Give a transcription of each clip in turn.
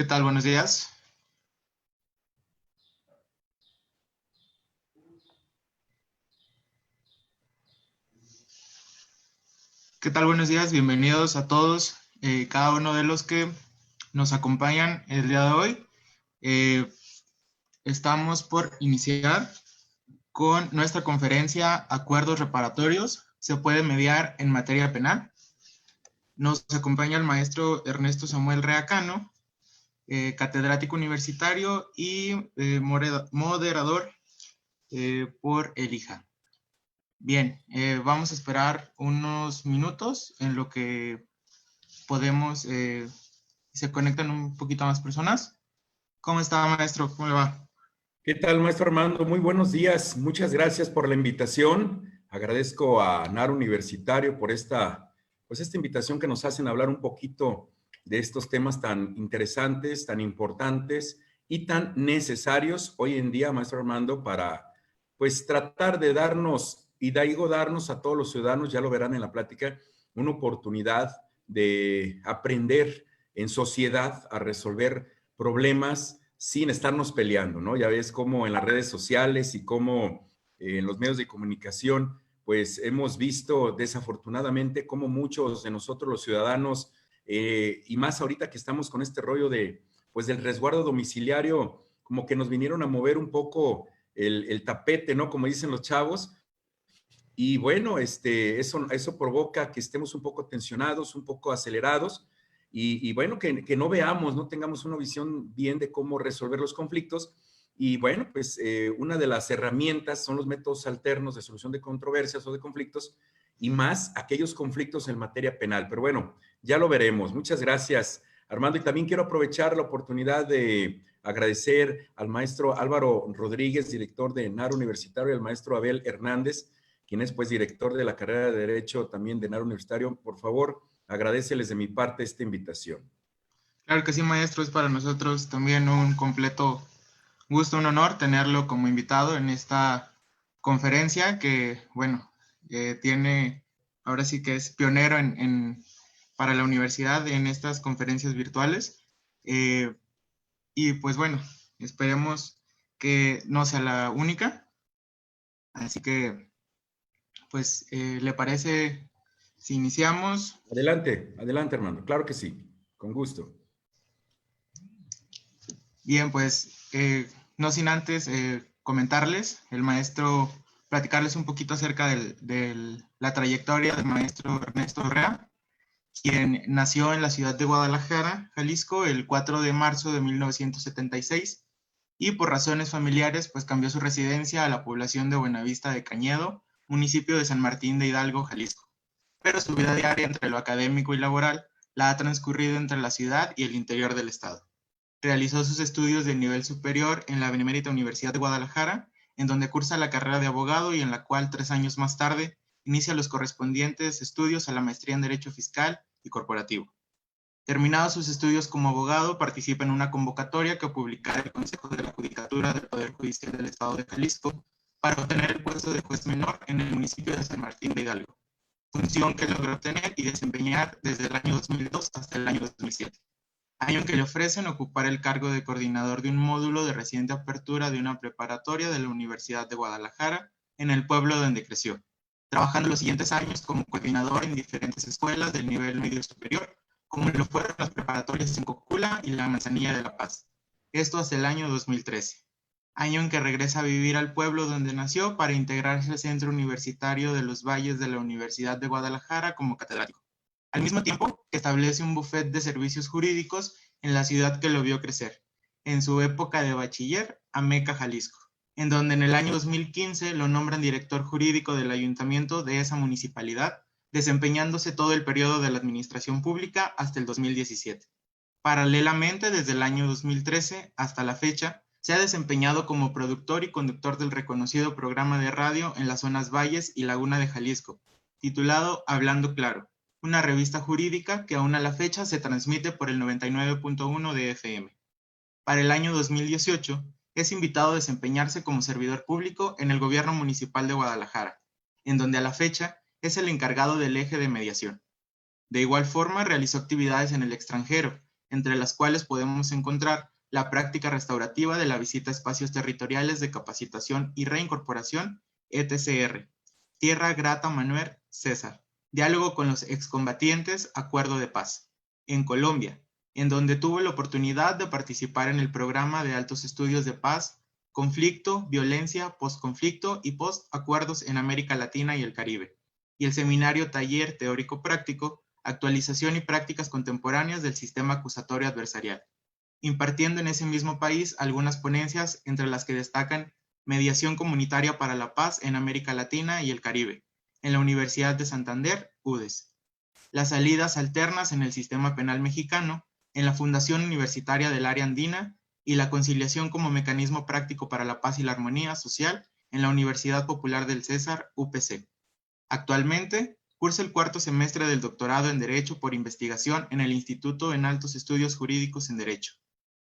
¿Qué tal? Buenos días. ¿Qué tal? Buenos días. Bienvenidos a todos, cada uno de los que nos acompañan el día de hoy. Eh, Estamos por iniciar con nuestra conferencia Acuerdos reparatorios. Se puede mediar en materia penal. Nos acompaña el maestro Ernesto Samuel Reacano, catedrático universitario y moderador por Elija. Bien, vamos a esperar unos minutos en lo que podemos, se conectan un poquito más personas. ¿Cómo está, maestro? ¿Cómo le va? ¿Qué tal, maestro Armando? Muy buenos días. Muchas gracias por la invitación. Agradezco a NAR Universitario por esta invitación que nos hacen a hablar un poquito de estos temas tan interesantes, tan importantes y tan necesarios hoy en día, maestro Armando, para tratar de darnos, y digo darnos a todos los ciudadanos, ya lo verán en la plática, una oportunidad de aprender en sociedad a resolver problemas sin estarnos peleando, ¿no? Ya ves cómo en las redes sociales y cómo en los medios de comunicación, pues hemos visto desafortunadamente cómo muchos de nosotros los ciudadanos, y más ahorita que estamos con este rollo de, pues del resguardo domiciliario, como que nos vinieron a mover un poco el tapete, ¿no? Como dicen los chavos. Y bueno, eso provoca que estemos un poco tensionados, un poco acelerados, y bueno, que no veamos, no tengamos una visión bien de cómo resolver los conflictos. Y bueno, pues una de las herramientas son los métodos alternos de solución de controversias o de conflictos, y más aquellos conflictos en materia penal. Pero bueno, ya lo veremos. Muchas gracias, Armando. Y también quiero aprovechar la oportunidad de agradecer al maestro Álvaro Rodríguez, director de NAR Universitario, y al maestro Abel Hernández, quien es pues director de la carrera de Derecho también de NAR Universitario. Por favor, agradeceles de mi parte esta invitación. Claro que sí, maestro. Es para nosotros también un completo gusto, un honor tenerlo como invitado en esta conferencia que, bueno, tiene, ahora sí que es pionero para la universidad en estas conferencias virtuales. Y pues bueno, esperemos que no sea la única. Así que, pues, ¿le parece si iniciamos? Adelante, adelante, hermano. Claro que sí, con gusto. Bien, pues, no sin antes comentarles, el maestro, platicarles un poquito acerca de la trayectoria del maestro Ernesto Rea, quien nació en la ciudad de Guadalajara, Jalisco, el 4 de marzo de 1976, y por razones familiares, pues cambió su residencia a la población de Buenavista de Cañedo, municipio de San Martín de Hidalgo, Jalisco. Pero su vida diaria entre lo académico y laboral la ha transcurrido entre la ciudad y el interior del estado. Realizó sus estudios de nivel superior en la Benemérita Universidad de Guadalajara, en donde cursa la carrera de abogado y en la cual 3 años más tarde inicia los correspondientes estudios a la maestría en Derecho Fiscal y Corporativo. Terminados sus estudios como abogado, participa en una convocatoria que publicará el Consejo de la Judicatura del Poder Judicial del Estado de Jalisco para obtener el puesto de juez menor en el municipio de San Martín de Hidalgo, función que logró obtener y desempeñar desde el año 2002 hasta el año 2007, año en que le ofrecen ocupar el cargo de coordinador de un módulo de reciente apertura de una preparatoria de la Universidad de Guadalajara en el pueblo donde creció, trabajando los siguientes años como coordinador en diferentes escuelas del nivel medio superior, como lo fueron las preparatorias en Cocula y la Manzanilla de La Paz. Esto hasta el año 2013, año en que regresa a vivir al pueblo donde nació para integrarse al Centro Universitario de los Valles de la Universidad de Guadalajara como catedrático. Al mismo tiempo, establece un bufet de servicios jurídicos en la ciudad que lo vio crecer, en su época de bachiller, Ameca, Jalisco, en donde en el año 2015 lo nombran director jurídico del ayuntamiento de esa municipalidad, desempeñándose todo el periodo de la administración pública hasta el 2017. Paralelamente, desde el año 2013 hasta la fecha, se ha desempeñado como productor y conductor del reconocido programa de radio en las zonas Valles y Laguna de Jalisco, titulado Hablando Claro, una revista jurídica que aún a la fecha se transmite por el 99.1 de FM. Para el año 2018, es invitado a desempeñarse como servidor público en el gobierno municipal de Guadalajara, en donde a la fecha es el encargado del eje de mediación. De igual forma, realizó actividades en el extranjero, entre las cuales podemos encontrar la práctica restaurativa de la visita a espacios territoriales de capacitación y reincorporación, ETCR, Tierra Grata Manuel César, diálogo con los excombatientes, acuerdo de paz, en Colombia, en donde tuve la oportunidad de participar en el programa de altos estudios de paz, conflicto, violencia, postconflicto y postacuerdos en América Latina y el Caribe, y el seminario taller teórico práctico, actualización y prácticas contemporáneas del sistema acusatorio adversarial, impartiendo en ese mismo país algunas ponencias entre las que destacan mediación comunitaria para la paz en América Latina y el Caribe, en la Universidad de Santander, UDES. Las salidas alternas en el sistema penal mexicano, en la Fundación Universitaria del Área Andina y la conciliación como mecanismo práctico para la paz y la armonía social en la Universidad Popular del César, UPC. Actualmente, cursa el cuarto semestre del doctorado en Derecho por investigación en el Instituto en Altos Estudios Jurídicos en Derecho.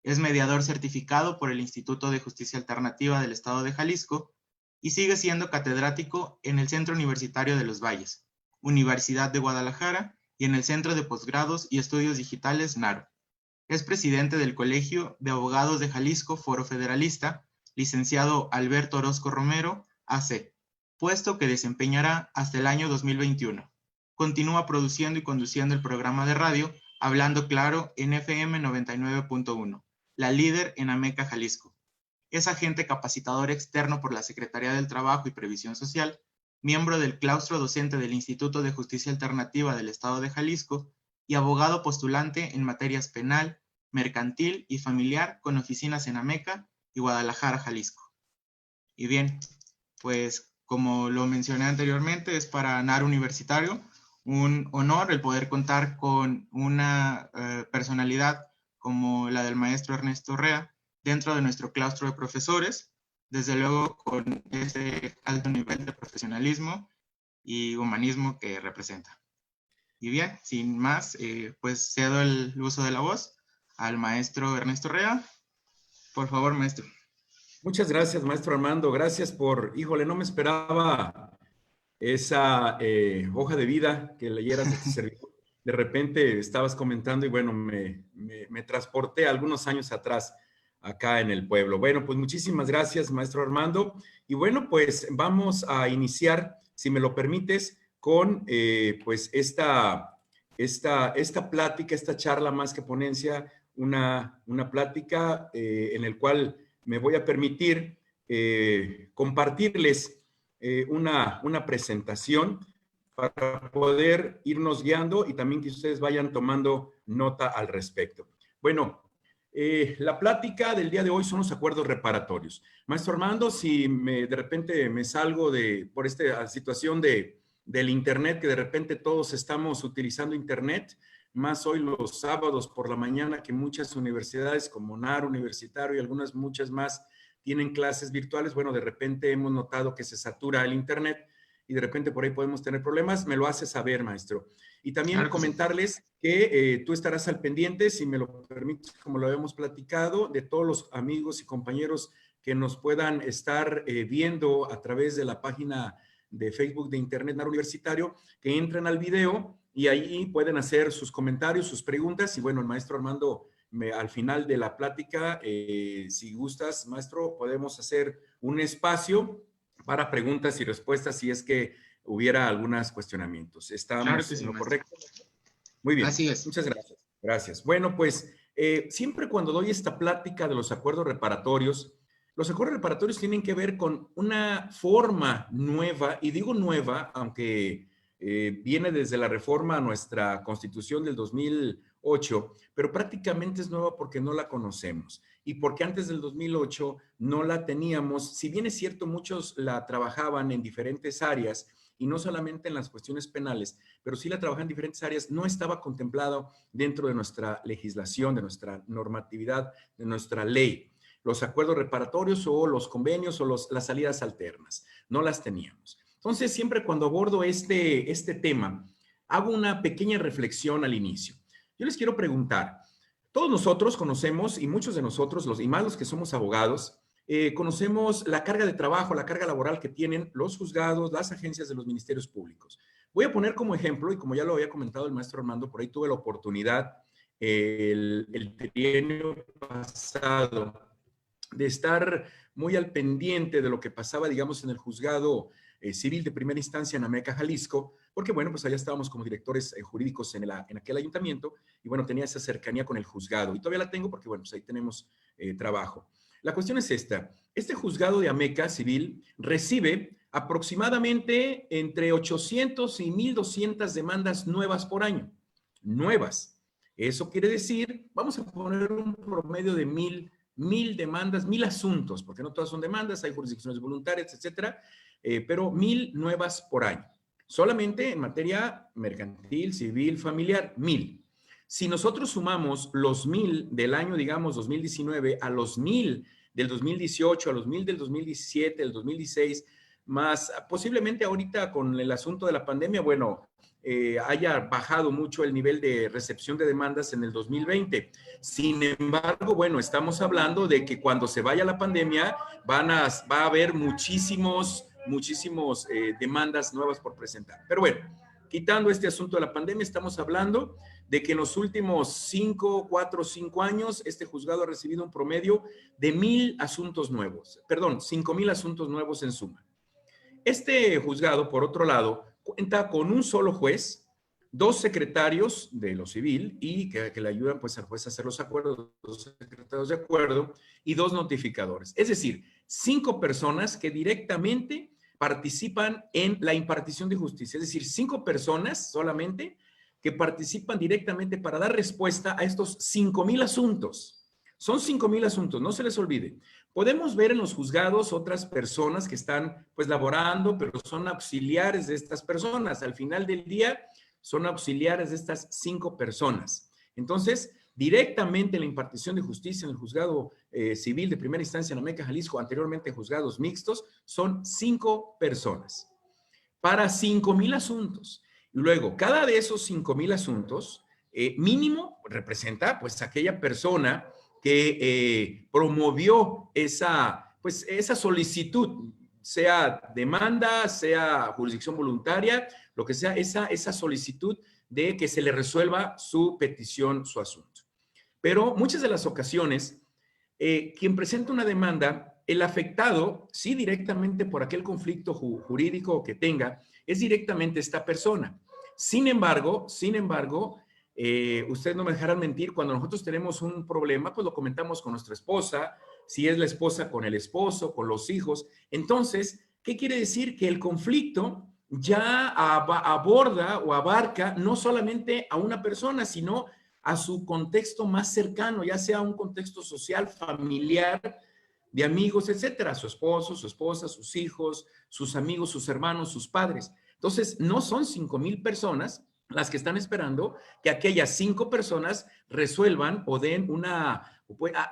Es mediador certificado por el Instituto de Justicia Alternativa del Estado de Jalisco y sigue siendo catedrático en el Centro Universitario de los Valles, Universidad de Guadalajara y en el Centro de Posgrados y Estudios Digitales NARO. Es presidente del Colegio de Abogados de Jalisco Foro Federalista, licenciado Alberto Orozco Romero, AC, puesto que desempeñará hasta el año 2021. Continúa produciendo y conduciendo el programa de radio Hablando Claro en FM 99.1, la líder en Ameca, Jalisco. Es agente capacitador externo por la Secretaría del Trabajo y Previsión Social, miembro del claustro docente del Instituto de Justicia Alternativa del Estado de Jalisco y abogado postulante en materias penal, mercantil y familiar con oficinas en Ameca y Guadalajara, Jalisco. Y bien, pues como lo mencioné anteriormente, es para NAR Universitario un honor el poder contar con una personalidad como la del maestro Ernesto Rea dentro de nuestro claustro de profesores, desde luego con ese alto nivel de profesionalismo y humanismo que representa. Y bien, sin más, pues cedo el uso de la voz al maestro Ernesto Rea. Por favor, maestro. Muchas gracias, maestro Armando. Gracias por, híjole, no me esperaba esa hoja de vida que leyeras de tu servidor. De repente estabas comentando y bueno, me transporté algunos años atrás acá en el pueblo. Bueno, pues muchísimas gracias, maestro Armando. Y bueno, pues vamos a iniciar, si me lo permites, con pues esta plática, esta charla más que ponencia, una plática en el cual me voy a permitir compartirles una presentación para poder irnos guiando y también que ustedes vayan tomando nota al respecto. Bueno, la plática del día de hoy son los acuerdos reparatorios. Maestro Armando, si de repente me salgo por esta situación del internet, que de repente todos estamos utilizando internet, más hoy los sábados por la mañana que muchas universidades como NAR Universitario y algunas muchas más tienen clases virtuales, bueno, de repente hemos notado que se satura el internet y de repente por ahí podemos tener problemas, me lo hace saber, maestro. Y también claro, comentarles que tú estarás al pendiente, si me lo permites, como lo habíamos platicado, de todos los amigos y compañeros que nos puedan estar viendo a través de la página de Facebook de Internet NAR Universitario, que entren al video y ahí pueden hacer sus comentarios, sus preguntas y bueno, el maestro Armando al final de la plática, si gustas, maestro, podemos hacer un espacio para preguntas y respuestas si es que hubiera algunos cuestionamientos. ¿Estamos claro que sí, en lo correcto? Muy bien. Así es. Muchas gracias. Gracias. Bueno, pues siempre cuando doy esta plática de los acuerdos reparatorios, los acuerdos reparatorios tienen que ver con una forma nueva, y digo nueva, aunque viene desde la reforma a nuestra Constitución del 2008, pero prácticamente es nueva porque no la conocemos y porque antes del 2008 no la teníamos. Si bien es cierto, muchos la trabajaban en diferentes áreas y no solamente en las cuestiones penales, pero sí la trabajaban en diferentes áreas, no estaba contemplado dentro de nuestra legislación, de nuestra normatividad, de nuestra ley. Los acuerdos reparatorios o los convenios o las salidas alternas, no las teníamos. Entonces, siempre cuando abordo este tema, hago una pequeña reflexión al inicio. Yo les quiero preguntar, todos nosotros conocemos, y muchos de nosotros, y más los que somos abogados, conocemos la carga de trabajo, la carga laboral que tienen los juzgados, las agencias de los ministerios públicos. Voy a poner como ejemplo, y como ya lo había comentado el maestro Armando, por ahí tuve la oportunidad el trienio pasado de estar muy al pendiente de lo que pasaba, digamos, en el juzgado civil de primera instancia en Ameca, Jalisco, porque, bueno, pues allá estábamos como directores jurídicos en aquel ayuntamiento y, bueno, tenía esa cercanía con el juzgado. Y todavía la tengo porque, bueno, pues ahí tenemos trabajo. La cuestión es esta. Este juzgado de Ameca civil recibe aproximadamente entre 800 y 1,200 demandas nuevas por año. Nuevas. Eso quiere decir, vamos a poner un promedio de 1,000 demandas, 1,000 asuntos, porque no todas son demandas, hay jurisdicciones voluntarias, etcétera, pero 1,000 nuevas por año. Solamente en materia mercantil, civil, familiar, 1,000. Si nosotros sumamos los 1,000 del año, digamos, 2019 a los 1,000 del 2018, a los 1,000 del 2017, del 2016, más posiblemente ahorita con el asunto de la pandemia, bueno, haya bajado mucho el nivel de recepción de demandas en el 2020. Sin embargo, bueno, estamos hablando de que cuando se vaya la pandemia va a haber muchísimos demandas nuevas por presentar. Pero bueno, quitando este asunto de la pandemia, estamos hablando de que en los últimos 4 o 5 años, este juzgado ha recibido un promedio de 1,000 asuntos nuevos, perdón, 5,000 asuntos nuevos en suma. Este juzgado, por otro lado, cuenta con un solo juez, 2 secretarios de lo civil y que le ayudan pues al juez a hacer los acuerdos, 2 secretarios de acuerdo y 2 notificadores. Es decir, 5 personas que directamente participan en la impartición de justicia. Es decir, 5 personas solamente que participan directamente para dar respuesta a estos 5,000 asuntos. Son 5,000 asuntos, no se les olvide. Podemos ver en los juzgados otras personas que están pues laborando, pero son auxiliares de estas personas. Al final del día son auxiliares de estas 5 personas. Entonces, directamente en la impartición de justicia en el juzgado civil de primera instancia en Ameca, Jalisco, anteriormente juzgados mixtos, son 5 personas para 5,000 asuntos. Y luego, cada de esos 5,000 asuntos, mínimo representa pues aquella persona que promovió esa solicitud, sea demanda, sea jurisdicción voluntaria, lo que sea, esa solicitud de que se le resuelva su petición, su asunto. Pero muchas de las ocasiones, quien presenta una demanda, el afectado, sí directamente por aquel conflicto jurídico que tenga, es directamente esta persona. Sin embargo, ustedes no me dejarán mentir, cuando nosotros tenemos un problema, pues lo comentamos con nuestra esposa, si es la esposa con el esposo, con los hijos. Entonces, ¿qué quiere decir? Que el conflicto ya aborda o abarca no solamente a una persona, sino a su contexto más cercano, ya sea un contexto social, familiar, de amigos, etcétera, su esposo, su esposa, sus hijos, sus amigos, sus hermanos, sus padres. Entonces, no son 5,000 personas las que están esperando que aquellas 5 personas resuelvan o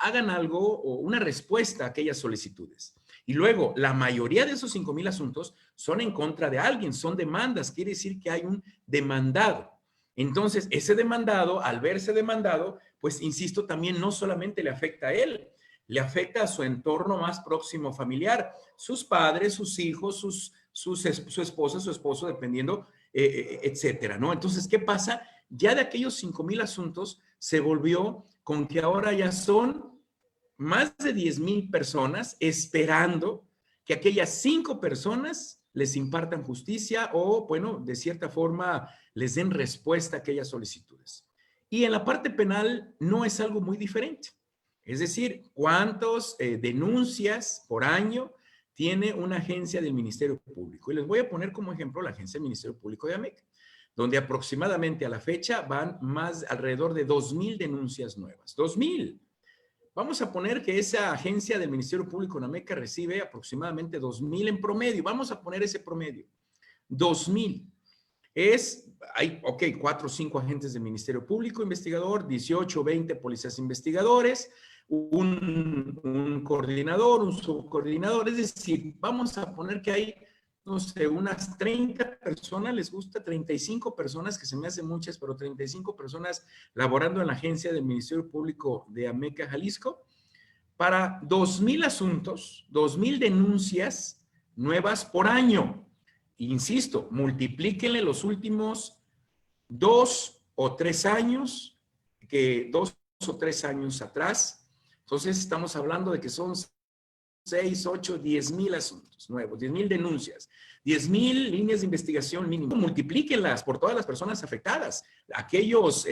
hagan algo o una respuesta a aquellas solicitudes. Y luego, la mayoría de esos 5,000 asuntos son en contra de alguien, son demandas, quiere decir que hay un demandado. Entonces, ese demandado, al verse demandado, pues, insisto, también no solamente le afecta a él, le afecta a su entorno más próximo familiar, sus padres, sus hijos, su esposa, su esposo, dependiendo, etcétera, ¿no? Entonces, ¿qué pasa? Ya de aquellos 5,000 asuntos se volvió con que ahora ya son más de 10,000 personas esperando que aquellas 5 personas les impartan justicia o, bueno, de cierta forma les den respuesta a aquellas solicitudes. Y en la parte penal no es algo muy diferente. Es decir, ¿cuántas denuncias por año tiene una agencia del Ministerio Público? Y les voy a poner como ejemplo la agencia del Ministerio Público de Ameca, donde aproximadamente a la fecha van alrededor de 2,000 denuncias nuevas. 2,000. Vamos a poner que esa agencia del Ministerio Público de Ameca recibe aproximadamente 2,000 en promedio. Vamos a poner ese promedio. 2,000. Hay 4 o 5 agentes del Ministerio Público investigador, 18 o 20 policías investigadores, un coordinador, un subcoordinador. Es decir, vamos a poner que hay, no sé, unas 30 personas, les gusta 35 personas, que se me hacen muchas, pero 35 personas laborando en la agencia del Ministerio Público de Ameca, Jalisco, para 2,000 asuntos, 2,000 denuncias nuevas por año. Insisto, multiplíquenle los últimos 2 o 3 años que 2 o 3 años atrás. Entonces estamos hablando de que son 6, 8, 10,000 asuntos nuevos, 10,000 denuncias, 10,000 líneas de investigación mínimo. Multiplíquenlas por todas las personas afectadas. Aquellos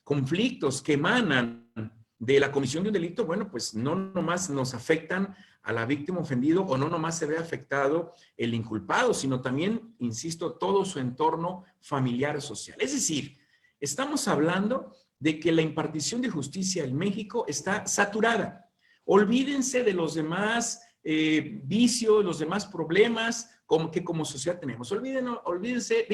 conflictos que emanan de la comisión de un delito, bueno, pues no nomás nos afectan a la víctima ofendido o no nomás se ve afectado el inculpado, sino también, insisto, todo su entorno familiar o social. Es decir, estamos hablando de que la impartición de justicia en México está saturada. Olvídense de los demás vicios, los demás problemas que como sociedad tenemos. Olvídense,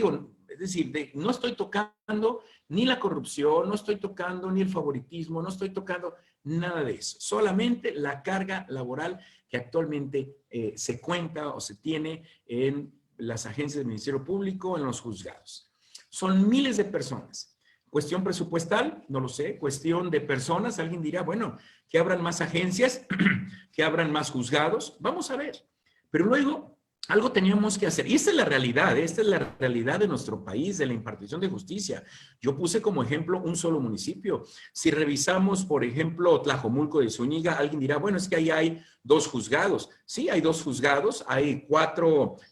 es decir, no estoy tocando ni la corrupción, no estoy tocando ni el favoritismo, no estoy tocando nada de eso. Solamente la carga laboral que actualmente se cuenta o se tiene en las agencias del Ministerio Público, en los juzgados. Son miles de personas. Cuestión presupuestal, no lo sé. Cuestión de personas, alguien dirá, bueno, que abran más agencias, que abran más juzgados. Vamos a ver. Pero luego, algo teníamos que hacer. Y esta es la realidad, esta es la realidad de nuestro país, de la impartición de justicia. Yo puse como ejemplo un solo municipio. Si revisamos, por ejemplo, Tlajomulco de Zúñiga, alguien dirá, bueno, es que ahí hay 2 juzgados. Sí, hay 2 juzgados, hay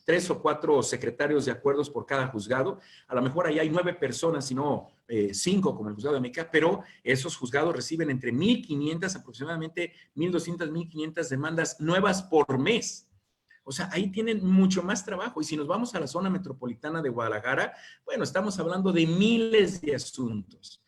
3 o 4 secretarios de acuerdos por cada juzgado. A lo mejor ahí hay 9 personas, si no 5 como el juzgado de Meca, pero esos juzgados reciben entre 1,500, aproximadamente 1,200, 1,500 demandas nuevas por mes. O sea, ahí tienen mucho más trabajo. Y si nos vamos a la zona metropolitana de Guadalajara, bueno, estamos hablando de miles de asuntos.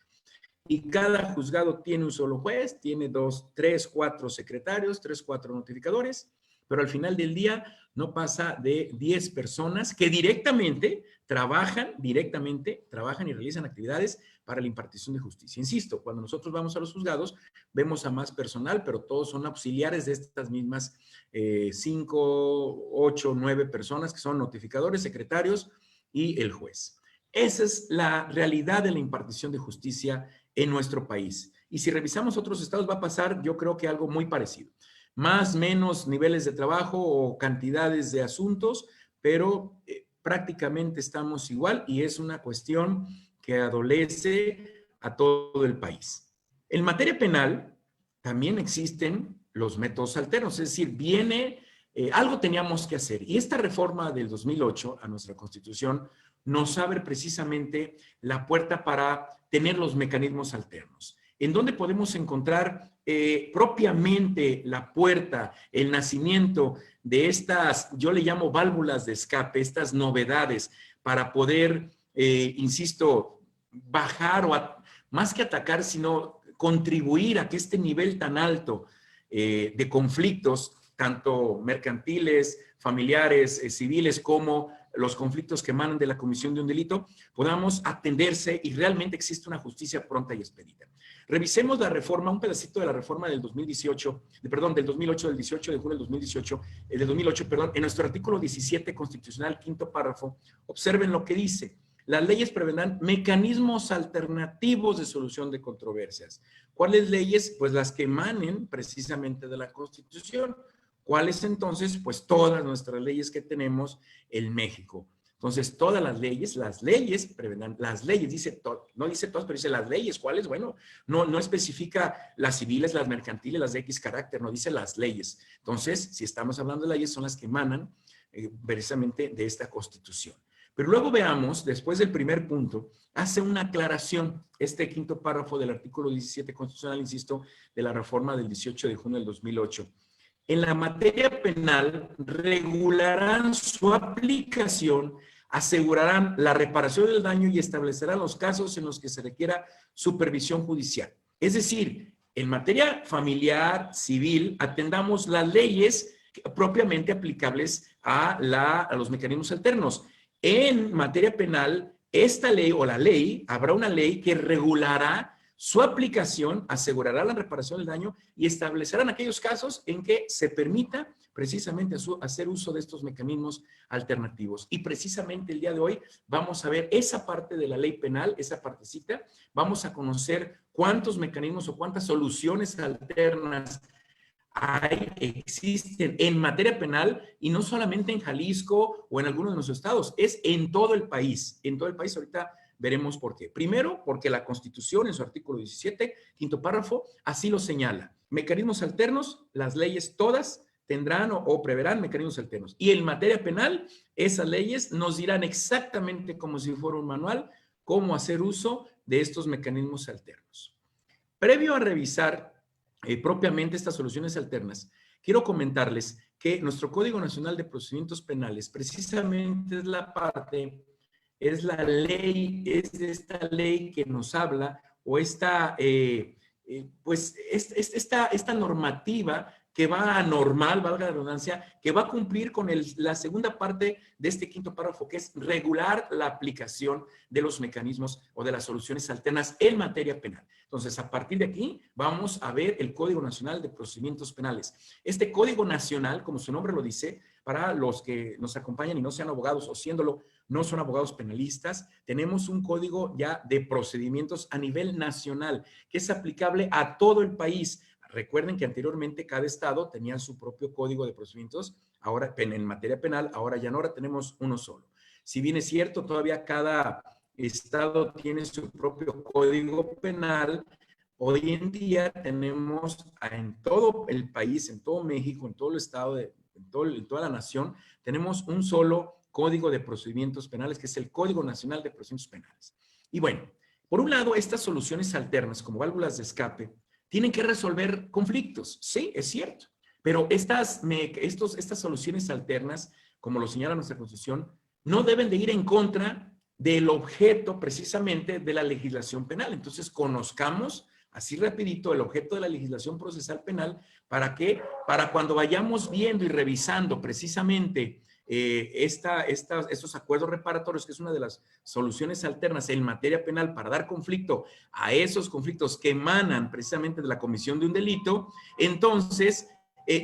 Y cada juzgado tiene un solo juez, tiene 2, 3, 4 secretarios, 3, 4 notificadores, pero al final del día no pasa de 10 personas que directamente trabajan y realizan actividades para la impartición de justicia. Insisto, cuando nosotros vamos a los juzgados, vemos a más personal, pero todos son auxiliares de estas mismas 5, 8, 9 personas que son notificadores, secretarios y el juez. Esa es la realidad de la impartición de justicia en nuestro país. Y si revisamos otros estados, va a pasar, yo creo que algo muy parecido. Más, menos niveles de trabajo o cantidades de asuntos, pero prácticamente estamos igual y es una cuestión que adolece a todo el país. En materia penal también existen los métodos alternos, es decir, algo teníamos que hacer. Y esta reforma del 2008 a nuestra Constitución nos abre precisamente la puerta para tener los mecanismos alternos. ¿En dónde podemos encontrar propiamente la puerta, el nacimiento de estas, yo le llamo válvulas de escape, estas novedades para poder, insisto, bajar más que atacar, sino contribuir a que este nivel tan alto de conflictos, tanto mercantiles, familiares, civiles, como los conflictos que emanan de la comisión de un delito, podamos atenderse y realmente existe una justicia pronta y expedita. Revisemos la reforma, un pedacito de la reforma del 2018, del 2008, del 18 de junio del 2018, del 2008, en nuestro artículo 17 constitucional, 5º párrafo, observen lo que dice. Las leyes prevendrán mecanismos alternativos de solución de controversias. ¿Cuáles leyes? Pues las que emanen precisamente de la Constitución. ¿Cuáles entonces? Pues todas nuestras leyes que tenemos en México. Entonces, todas las leyes prevendrán, no dice todas, pero dice las leyes. ¿Cuáles? Bueno, no especifica las civiles, las mercantiles, las de X carácter, no dice las leyes. Entonces, si estamos hablando de leyes, son las que emanan precisamente de esta Constitución. Pero luego veamos, después del primer punto, hace una aclaración, este 5º párrafo del artículo 17 constitucional, insisto, de la reforma del 18 de junio del 2008. En la materia penal, regularán su aplicación, asegurarán la reparación del daño y establecerán los casos en los que se requiera supervisión judicial. Es decir, en materia familiar, civil, atendamos las leyes propiamente aplicables a los mecanismos alternos. En materia penal, esta ley o la ley, habrá una ley que regulará su aplicación, asegurará la reparación del daño y establecerán aquellos casos en que se permita precisamente hacer uso de estos mecanismos alternativos. Y precisamente el día de hoy vamos a ver esa parte de la ley penal, esa partecita, vamos a conocer cuántos mecanismos o cuántas soluciones alternas existen en materia penal y no solamente en Jalisco o en algunos de nuestros estados, es en todo el país. En todo el país ahorita Veremos por qué. Primero, porque la Constitución en su artículo 17, quinto párrafo, así lo señala. Mecanismos alternos, las leyes todas tendrán o preverán mecanismos alternos. Y en materia penal, esas leyes nos dirán exactamente como si fuera un manual, cómo hacer uso de estos mecanismos alternos. Previo a revisar propiamente estas soluciones alternas, quiero comentarles que nuestro Código Nacional de Procedimientos Penales precisamente es la parte, es la ley, es esta ley que nos habla o esta, pues esta normativa que va a normal, valga la redundancia, que va a cumplir con la segunda parte de este quinto párrafo, que es regular la aplicación de los mecanismos o de las soluciones alternas en materia penal. Entonces, a partir de aquí, vamos a ver el Código Nacional de Procedimientos Penales. Este Código Nacional, como su nombre lo dice, para los que nos acompañan y no sean abogados o siéndolo, no son abogados penalistas, tenemos un código ya de procedimientos a nivel nacional, que es aplicable a todo el país. Recuerden que anteriormente cada estado tenía su propio código de procedimientos, ahora en materia penal, ahora ya no, ahora tenemos uno solo. Si bien es cierto, todavía cada estado tiene su propio código penal, hoy en día tenemos en todo el país, en todo México, en todo el estado, en toda la nación, tenemos un solo código de procedimientos penales, que es el Código Nacional de Procedimientos Penales. Y bueno, por un lado, estas soluciones alternas como válvulas de escape tienen que resolver conflictos, sí, es cierto, pero estas soluciones alternas, como lo señala nuestra Constitución, no deben de ir en contra del objeto precisamente de la legislación penal. Entonces, conozcamos así rapidito el objeto de la legislación procesal penal. ¿Para qué? Para cuando vayamos viendo y revisando precisamente estos acuerdos reparatorios, que es una de las soluciones alternas en materia penal para dar conflicto a esos conflictos que emanan precisamente de la comisión de un delito, entonces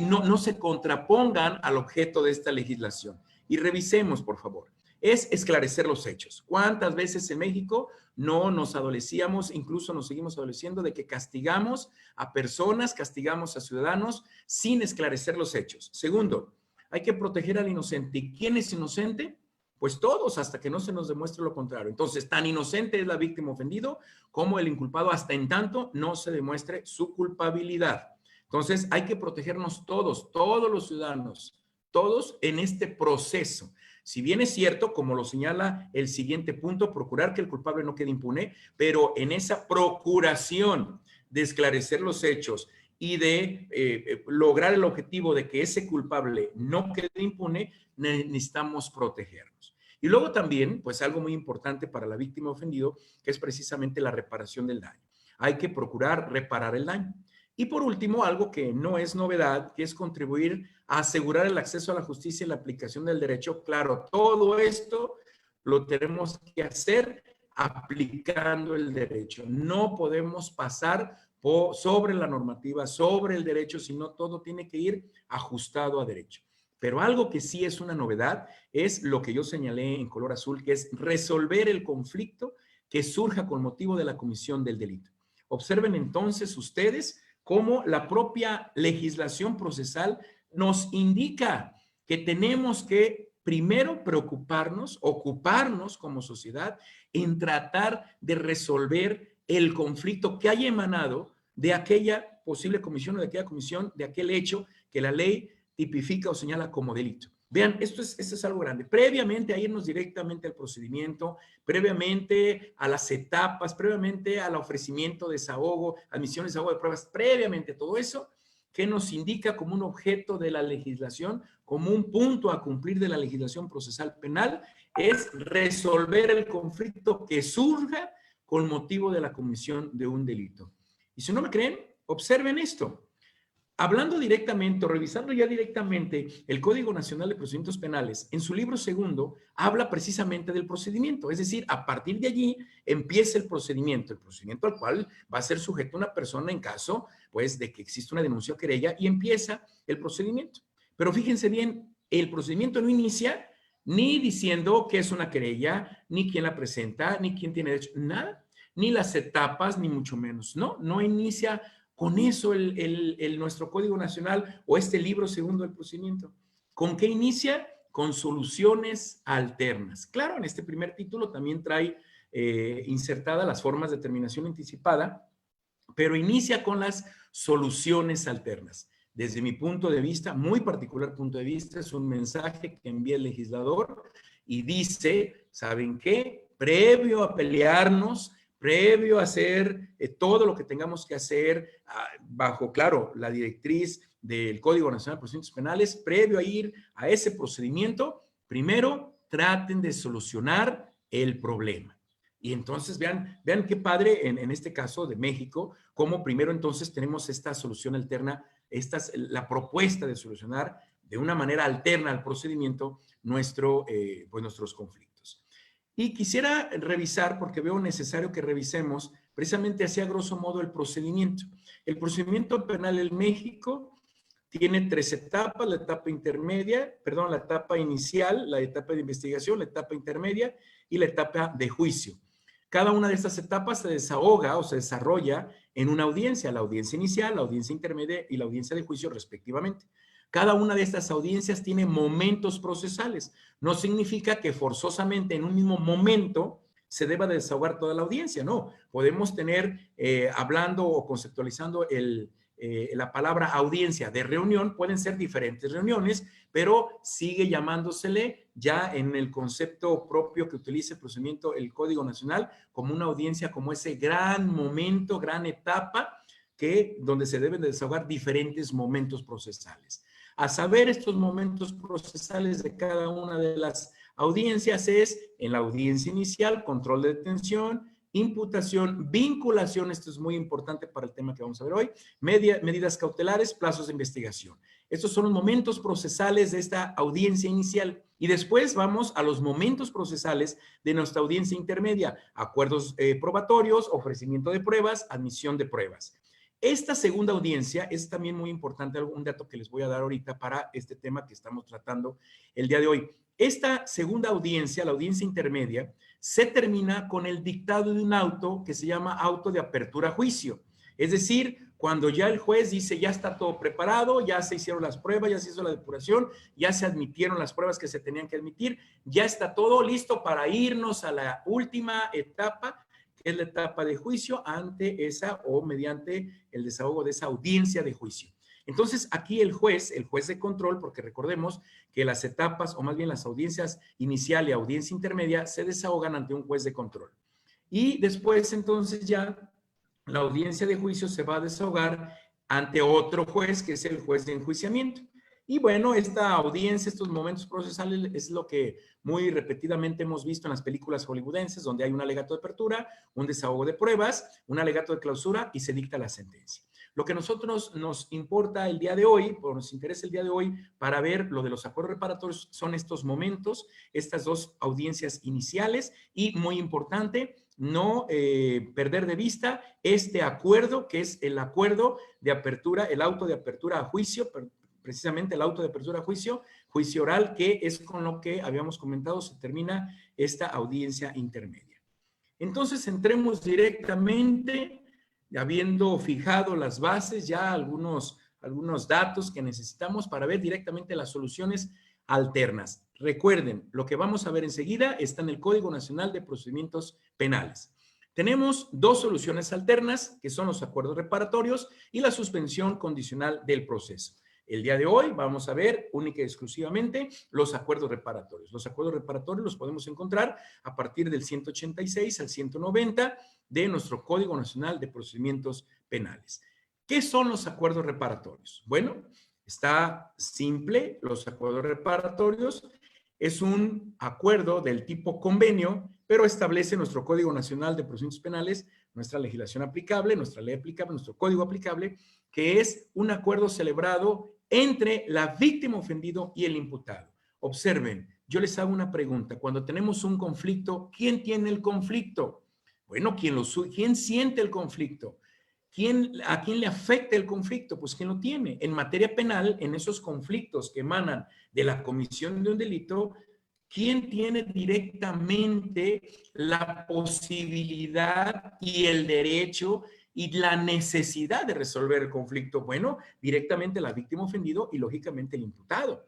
no se contrapongan al objeto de esta legislación. Y revisemos, por favor. Es esclarecer los hechos. ¿Cuántas veces en México no nos adolecíamos, incluso nos seguimos adoleciendo de que castigamos a personas, castigamos a ciudadanos sin esclarecer los hechos? Segundo, hay que proteger al inocente. ¿Y quién es inocente? Pues todos, hasta que no se nos demuestre lo contrario. Entonces, tan inocente es la víctima ofendido como el inculpado, hasta en tanto no se demuestre su culpabilidad. Entonces, hay que protegernos todos los ciudadanos, todos en este proceso. Si bien es cierto, como lo señala el siguiente punto, procurar que el culpable no quede impune, pero en esa procuración de esclarecer los hechos y de lograr el objetivo de que ese culpable no quede impune, necesitamos protegernos. Y luego también, pues algo muy importante para la víctima ofendido, que es precisamente la reparación del daño. Hay que procurar reparar el daño. Y por último, algo que no es novedad, que es contribuir a asegurar el acceso a la justicia y la aplicación del derecho. Claro, todo esto lo tenemos que hacer aplicando el derecho. No podemos pasar sobre la normativa, sobre el derecho, sino todo tiene que ir ajustado a derecho. Pero algo que sí es una novedad es lo que yo señalé en color azul, que es resolver el conflicto que surja con motivo de la comisión del delito. Observen entonces ustedes cómo la propia legislación procesal nos indica que tenemos que primero preocuparnos, ocuparnos como sociedad en tratar de resolver el conflicto que haya emanado de aquella posible comisión o de aquella comisión, de aquel hecho que la ley tipifica o señala como delito. Vean, esto es algo grande. Previamente a irnos directamente al procedimiento, previamente a las etapas, previamente al ofrecimiento de desahogo, admisión de desahogo de pruebas, previamente todo eso, que nos indica como un objeto de la legislación, como un punto a cumplir de la legislación procesal penal, es resolver el conflicto que surja con motivo de la comisión de un delito. Y si no me creen, observen esto. Hablando directamente o revisando ya directamente el Código Nacional de Procedimientos Penales, en su libro segundo habla precisamente del procedimiento, es decir, a partir de allí empieza el procedimiento al cual va a ser sujeto una persona en caso, pues, de que exista una denuncia o querella y empieza el procedimiento. Pero fíjense bien, el procedimiento no inicia ni diciendo qué es una querella, ni quién la presenta, ni quién tiene derecho, nada, ni las etapas, ni mucho menos, no inicia con eso nuestro Código Nacional o este libro segundo del procedimiento. ¿Con qué inicia? Con soluciones alternas. Claro, en este primer título también trae insertada las formas de terminación anticipada, pero inicia con las soluciones alternas. Desde mi punto de vista, muy particular punto de vista, es un mensaje que envía el legislador y dice, ¿saben qué? Previo a pelearnos, previo a hacer todo lo que tengamos que hacer bajo, claro, la directriz del Código Nacional de Procedimientos Penales, previo a ir a ese procedimiento, primero traten de solucionar el problema. Y entonces vean qué padre en este caso de México, cómo primero entonces tenemos esta solución alterna, la propuesta de solucionar de una manera alterna al procedimiento nuestros conflictos. Y quisiera revisar, porque veo necesario que revisemos precisamente así a grosso modo el procedimiento. El procedimiento penal en México tiene 3 etapas, la etapa intermedia, perdón, la etapa inicial, la etapa de investigación, la etapa intermedia y la etapa de juicio. Cada una de estas etapas se desahoga o se desarrolla en una audiencia, la audiencia inicial, la audiencia intermedia y la audiencia de juicio respectivamente. Cada una de estas audiencias tiene momentos procesales. No significa que forzosamente en un mismo momento se deba de desahogar toda la audiencia, no. Podemos tener, hablando o conceptualizando la palabra audiencia de reunión, pueden ser diferentes reuniones, pero sigue llamándosele ya en el concepto propio que utiliza el procedimiento, el Código Nacional, como una audiencia, como ese gran momento, gran etapa donde se deben de desahogar diferentes momentos procesales. A saber, estos momentos procesales de cada una de las audiencias es en la audiencia inicial, control de detención, imputación, vinculación, esto es muy importante para el tema que vamos a ver hoy, medidas cautelares, plazos de investigación. Estos son los momentos procesales de esta audiencia inicial. Y después vamos a los momentos procesales de nuestra audiencia intermedia, acuerdos probatorios, ofrecimiento de pruebas, admisión de pruebas. Esta segunda audiencia es también muy importante, algún dato que les voy a dar ahorita para este tema que estamos tratando el día de hoy. Esta segunda audiencia, la audiencia intermedia, se termina con el dictado de un auto que se llama auto de apertura a juicio. Es decir, cuando ya el juez dice ya está todo preparado, ya se hicieron las pruebas, ya se hizo la depuración, ya se admitieron las pruebas que se tenían que admitir, ya está todo listo para irnos a la última etapa, que es la etapa de juicio ante esa o mediante el desahogo de esa audiencia de juicio. Entonces, aquí el juez de control, porque recordemos que las etapas, o más bien las audiencias inicial y audiencia intermedia, se desahogan ante un juez de control. Y después, entonces, ya la audiencia de juicio se va a desahogar ante otro juez, que es el juez de enjuiciamiento. Y bueno, esta audiencia, estos momentos procesales, es lo que muy repetidamente hemos visto en las películas hollywoodenses, donde hay un alegato de apertura, un desahogo de pruebas, un alegato de clausura y se dicta la sentencia. Lo que a nosotros nos importa el día de hoy, o nos interesa el día de hoy, para ver lo de los acuerdos reparatorios, son estos momentos, estas dos audiencias iniciales y, muy importante, no perder de vista este acuerdo, que es el acuerdo de apertura, el auto de apertura a juicio, precisamente el auto de apertura a juicio, juicio oral, que es con lo que habíamos comentado, se termina esta audiencia intermedia. Entonces, entremos directamente, habiendo fijado las bases, ya algunos datos que necesitamos para ver directamente las soluciones alternas. Recuerden, lo que vamos a ver enseguida está en el Código Nacional de Procedimientos Penales. Tenemos dos soluciones alternas, que son los acuerdos reparatorios y la suspensión condicional del proceso. El día de hoy vamos a ver única y exclusivamente los acuerdos reparatorios. Los acuerdos reparatorios los podemos encontrar a partir del 186 al 190 de nuestro Código Nacional de Procedimientos Penales. ¿Qué son los acuerdos reparatorios? Bueno, está simple. Los acuerdos reparatorios es un acuerdo del tipo convenio, pero establece nuestro Código Nacional de Procedimientos Penales, nuestra legislación aplicable, nuestra ley aplicable, nuestro código aplicable, que es un acuerdo celebrado entre la víctima ofendido y el imputado. Observen, yo les hago una pregunta. Cuando tenemos un conflicto, ¿quién tiene el conflicto? Bueno, ¿quién siente el conflicto? ¿A quién le afecta el conflicto? Pues ¿quién lo tiene? En materia penal, en esos conflictos que emanan de la comisión de un delito, ¿quién tiene directamente la posibilidad y el derecho y la necesidad de resolver el conflicto? Bueno, directamente la víctima ofendido y lógicamente el imputado.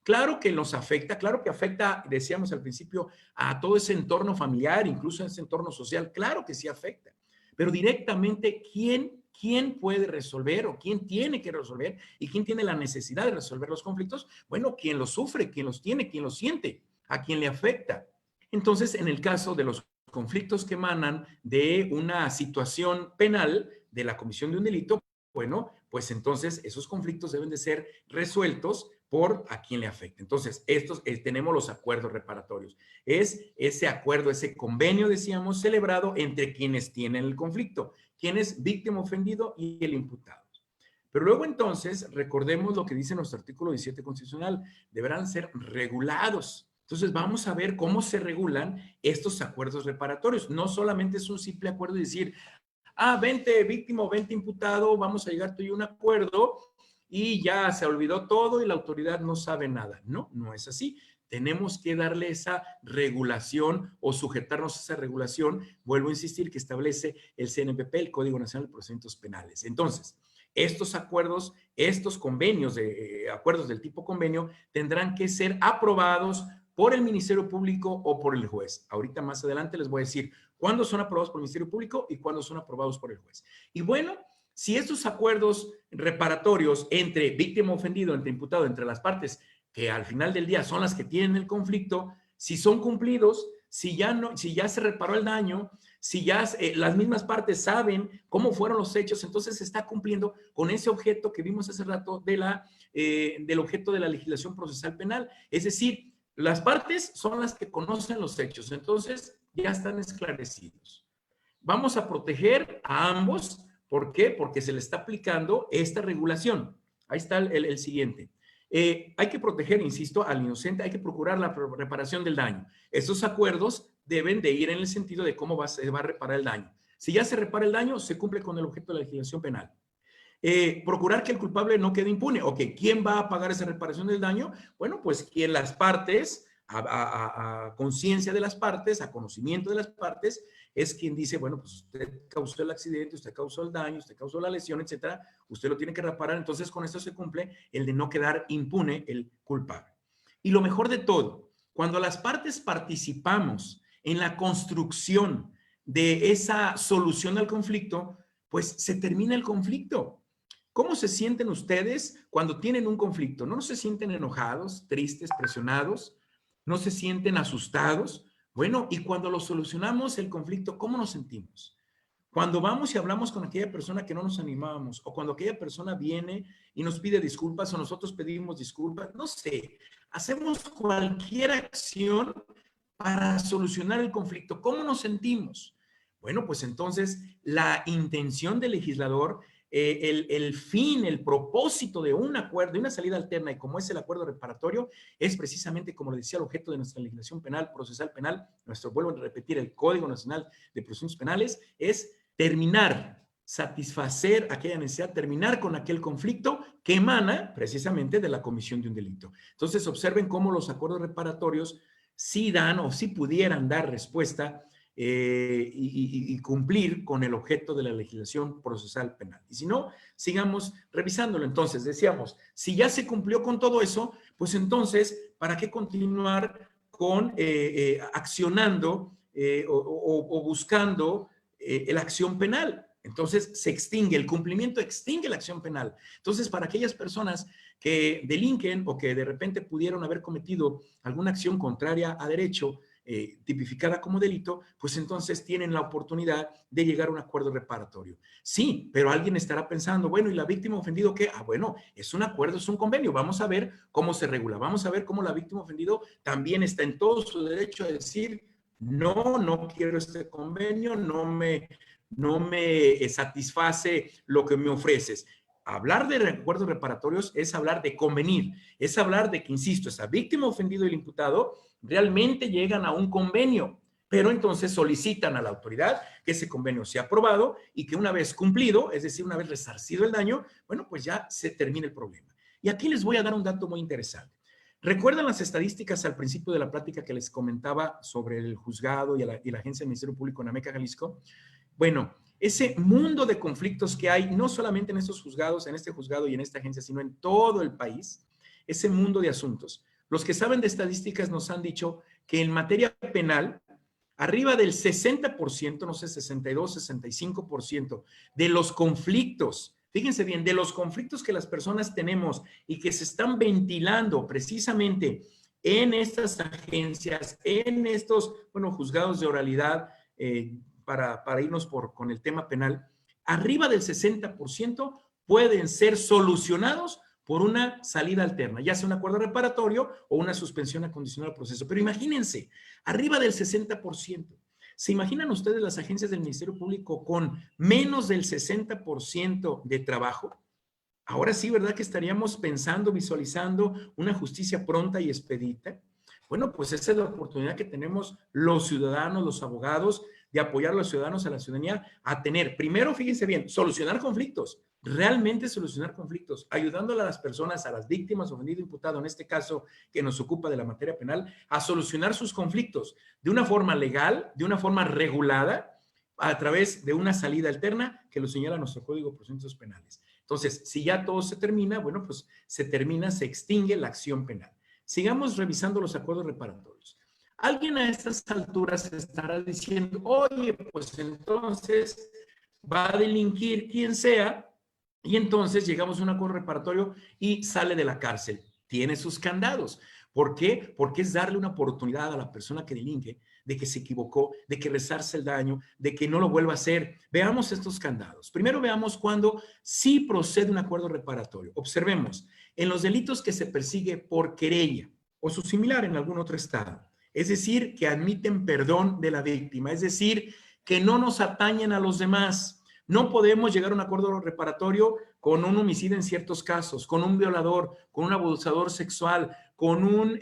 Claro que nos afecta, claro que afecta, decíamos al principio, a todo ese entorno familiar, incluso a ese entorno social, claro que sí afecta. Pero directamente, ¿quién puede resolver o quién tiene que resolver y quién tiene la necesidad de resolver los conflictos? Bueno, quien los sufre, quien los tiene, quien los siente, a quien le afecta. Entonces, en el caso de los conflictos que emanan de una situación penal, de la comisión de un delito, bueno, pues entonces esos conflictos deben de ser resueltos por a quien le afecte. Entonces, estos tenemos los acuerdos reparatorios. Es ese acuerdo, ese convenio, decíamos, celebrado entre quienes tienen el conflicto, quien es víctima ofendido y el imputado. Pero luego entonces, recordemos lo que dice nuestro artículo 17 constitucional, deberán ser regulados. Entonces, vamos a ver cómo se regulan estos acuerdos reparatorios. No solamente es un simple acuerdo y decir, vente víctima o vente imputado, vamos a llegar tú y un acuerdo y ya se olvidó todo y la autoridad no sabe nada. No, no es así. Tenemos que darle esa regulación o sujetarnos a esa regulación, vuelvo a insistir, que establece el CNPP, el Código Nacional de Procedimientos Penales. Entonces, estos acuerdos, estos convenios, acuerdos del tipo convenio, tendrán que ser aprobados por el Ministerio Público o por el juez. Ahorita más adelante les voy a decir cuándo son aprobados por el Ministerio Público y cuándo son aprobados por el juez. Y bueno, si estos acuerdos reparatorios entre víctima ofendido, entre imputado, entre las partes, que al final del día son las que tienen el conflicto, si son cumplidos, si ya se reparó el daño, si ya las mismas partes saben cómo fueron los hechos, entonces se está cumpliendo con ese objeto que vimos hace rato del objeto de la legislación procesal penal. Es decir, las partes son las que conocen los hechos, entonces ya están esclarecidos. Vamos a proteger a ambos. ¿Por qué? Porque se le está aplicando esta regulación. Ahí está el siguiente. Hay que proteger, insisto, al inocente, hay que procurar la reparación del daño. Estos acuerdos deben de ir en el sentido de cómo se va a reparar el daño. Si ya se repara el daño, se cumple con el objeto de la legislación penal. Procurar que el culpable no quede impune. Ok, ¿quién va a pagar esa reparación del daño? Bueno, pues quien las partes, a conciencia de las partes, a conocimiento de las partes, es quien dice, bueno, pues usted causó el accidente, usted causó el daño, usted causó la lesión, etcétera, usted lo tiene que reparar, entonces con esto se cumple el de no quedar impune el culpable. Y lo mejor de todo, cuando las partes participamos en la construcción de esa solución al conflicto, pues se termina el conflicto. ¿Cómo se sienten ustedes cuando tienen un conflicto? ¿No se sienten enojados, tristes, presionados? ¿No se sienten asustados? Bueno, y cuando lo solucionamos el conflicto, ¿cómo nos sentimos? Cuando vamos y hablamos con aquella persona que no nos animábamos, o cuando aquella persona viene y nos pide disculpas, o nosotros pedimos disculpas, no sé, hacemos cualquier acción para solucionar el conflicto. ¿Cómo nos sentimos? Bueno, pues entonces la intención del legislador, el fin, el propósito de un acuerdo, de una salida alterna, y como es el acuerdo reparatorio, es precisamente, como le decía, el objeto de nuestra legislación penal, procesal penal, vuelvo a repetir, el Código Nacional de Procedimientos Penales, es terminar, satisfacer aquella necesidad, terminar con aquel conflicto que emana precisamente de la comisión de un delito. Entonces, observen cómo los acuerdos reparatorios sí dan o sí pudieran dar respuesta y cumplir con el objeto de la legislación procesal penal. Y si no, sigamos revisándolo. Entonces, decíamos, si ya se cumplió con todo eso, pues entonces, ¿para qué continuar con accionando o buscando la acción penal? Entonces, se extingue, el cumplimiento extingue la acción penal. Entonces, para aquellas personas que delinquen o que de repente pudieron haber cometido alguna acción contraria a derecho, tipificada como delito, pues entonces tienen la oportunidad de llegar a un acuerdo reparatorio. Sí, pero alguien estará pensando, bueno, ¿y la víctima ofendido qué? Bueno, es un acuerdo, es un convenio. Vamos a ver cómo se regula. Vamos a ver cómo la víctima ofendido también está en todo su derecho a decir, no quiero este convenio, no me satisface lo que me ofreces. Hablar de acuerdos reparatorios es hablar de convenir, es hablar de que, insisto, esa víctima ofendido y el imputado realmente llegan a un convenio, pero entonces solicitan a la autoridad que ese convenio sea aprobado y que una vez cumplido, es decir, una vez resarcido el daño, bueno, pues ya se termina el problema. Y aquí les voy a dar un dato muy interesante. ¿Recuerdan las estadísticas al principio de la plática que les comentaba sobre el juzgado y la Agencia del Ministerio Público en Ameca, Jalisco? Bueno, ese mundo de conflictos que hay, no solamente en estos juzgados, en este juzgado y en esta agencia, sino en todo el país, ese mundo de asuntos. Los que saben de estadísticas nos han dicho que en materia penal, arriba del 60%, no sé, 62, 65% de los conflictos, fíjense bien, de los conflictos que las personas tenemos y que se están ventilando precisamente en estas agencias, en estos, bueno, juzgados de oralidad, para irnos con el tema penal, arriba del 60% pueden ser solucionados por una salida alterna, ya sea un acuerdo reparatorio o una suspensión acondicional al proceso. Pero imagínense, arriba del 60%. ¿Se imaginan ustedes las agencias del Ministerio Público con menos del 60% de trabajo? Ahora sí, ¿verdad que estaríamos pensando, visualizando una justicia pronta y expedita? Bueno, pues esa es la oportunidad que tenemos los ciudadanos, los abogados, de apoyar a los ciudadanos, a la ciudadanía, a tener, primero, fíjense bien, solucionar conflictos, realmente solucionar conflictos, ayudándole a las personas, a las víctimas, ofendido, imputado, en este caso que nos ocupa de la materia penal, a solucionar sus conflictos de una forma legal, de una forma regulada, a través de una salida alterna que lo señala nuestro Código de Procedimientos Penales. Entonces, si ya todo se termina, bueno, pues se termina, se extingue la acción penal. Sigamos revisando los acuerdos reparatorios. Alguien a estas alturas estará diciendo, oye, pues entonces va a delinquir quien sea, y entonces llegamos a un acuerdo reparatorio y sale de la cárcel. Tiene sus candados. ¿Por qué? Porque es darle una oportunidad a la persona que delinque de que se equivocó, de que resarce el daño, de que no lo vuelva a hacer. Veamos estos candados. Primero veamos cuando sí procede un acuerdo reparatorio. Observemos, en los delitos que se persigue por querella o su similar en algún otro estado, es decir, que admiten perdón de la víctima, es decir, que no nos atañen a los demás. No podemos llegar a un acuerdo reparatorio con un homicida en ciertos casos, con un violador, con un abusador sexual, con un,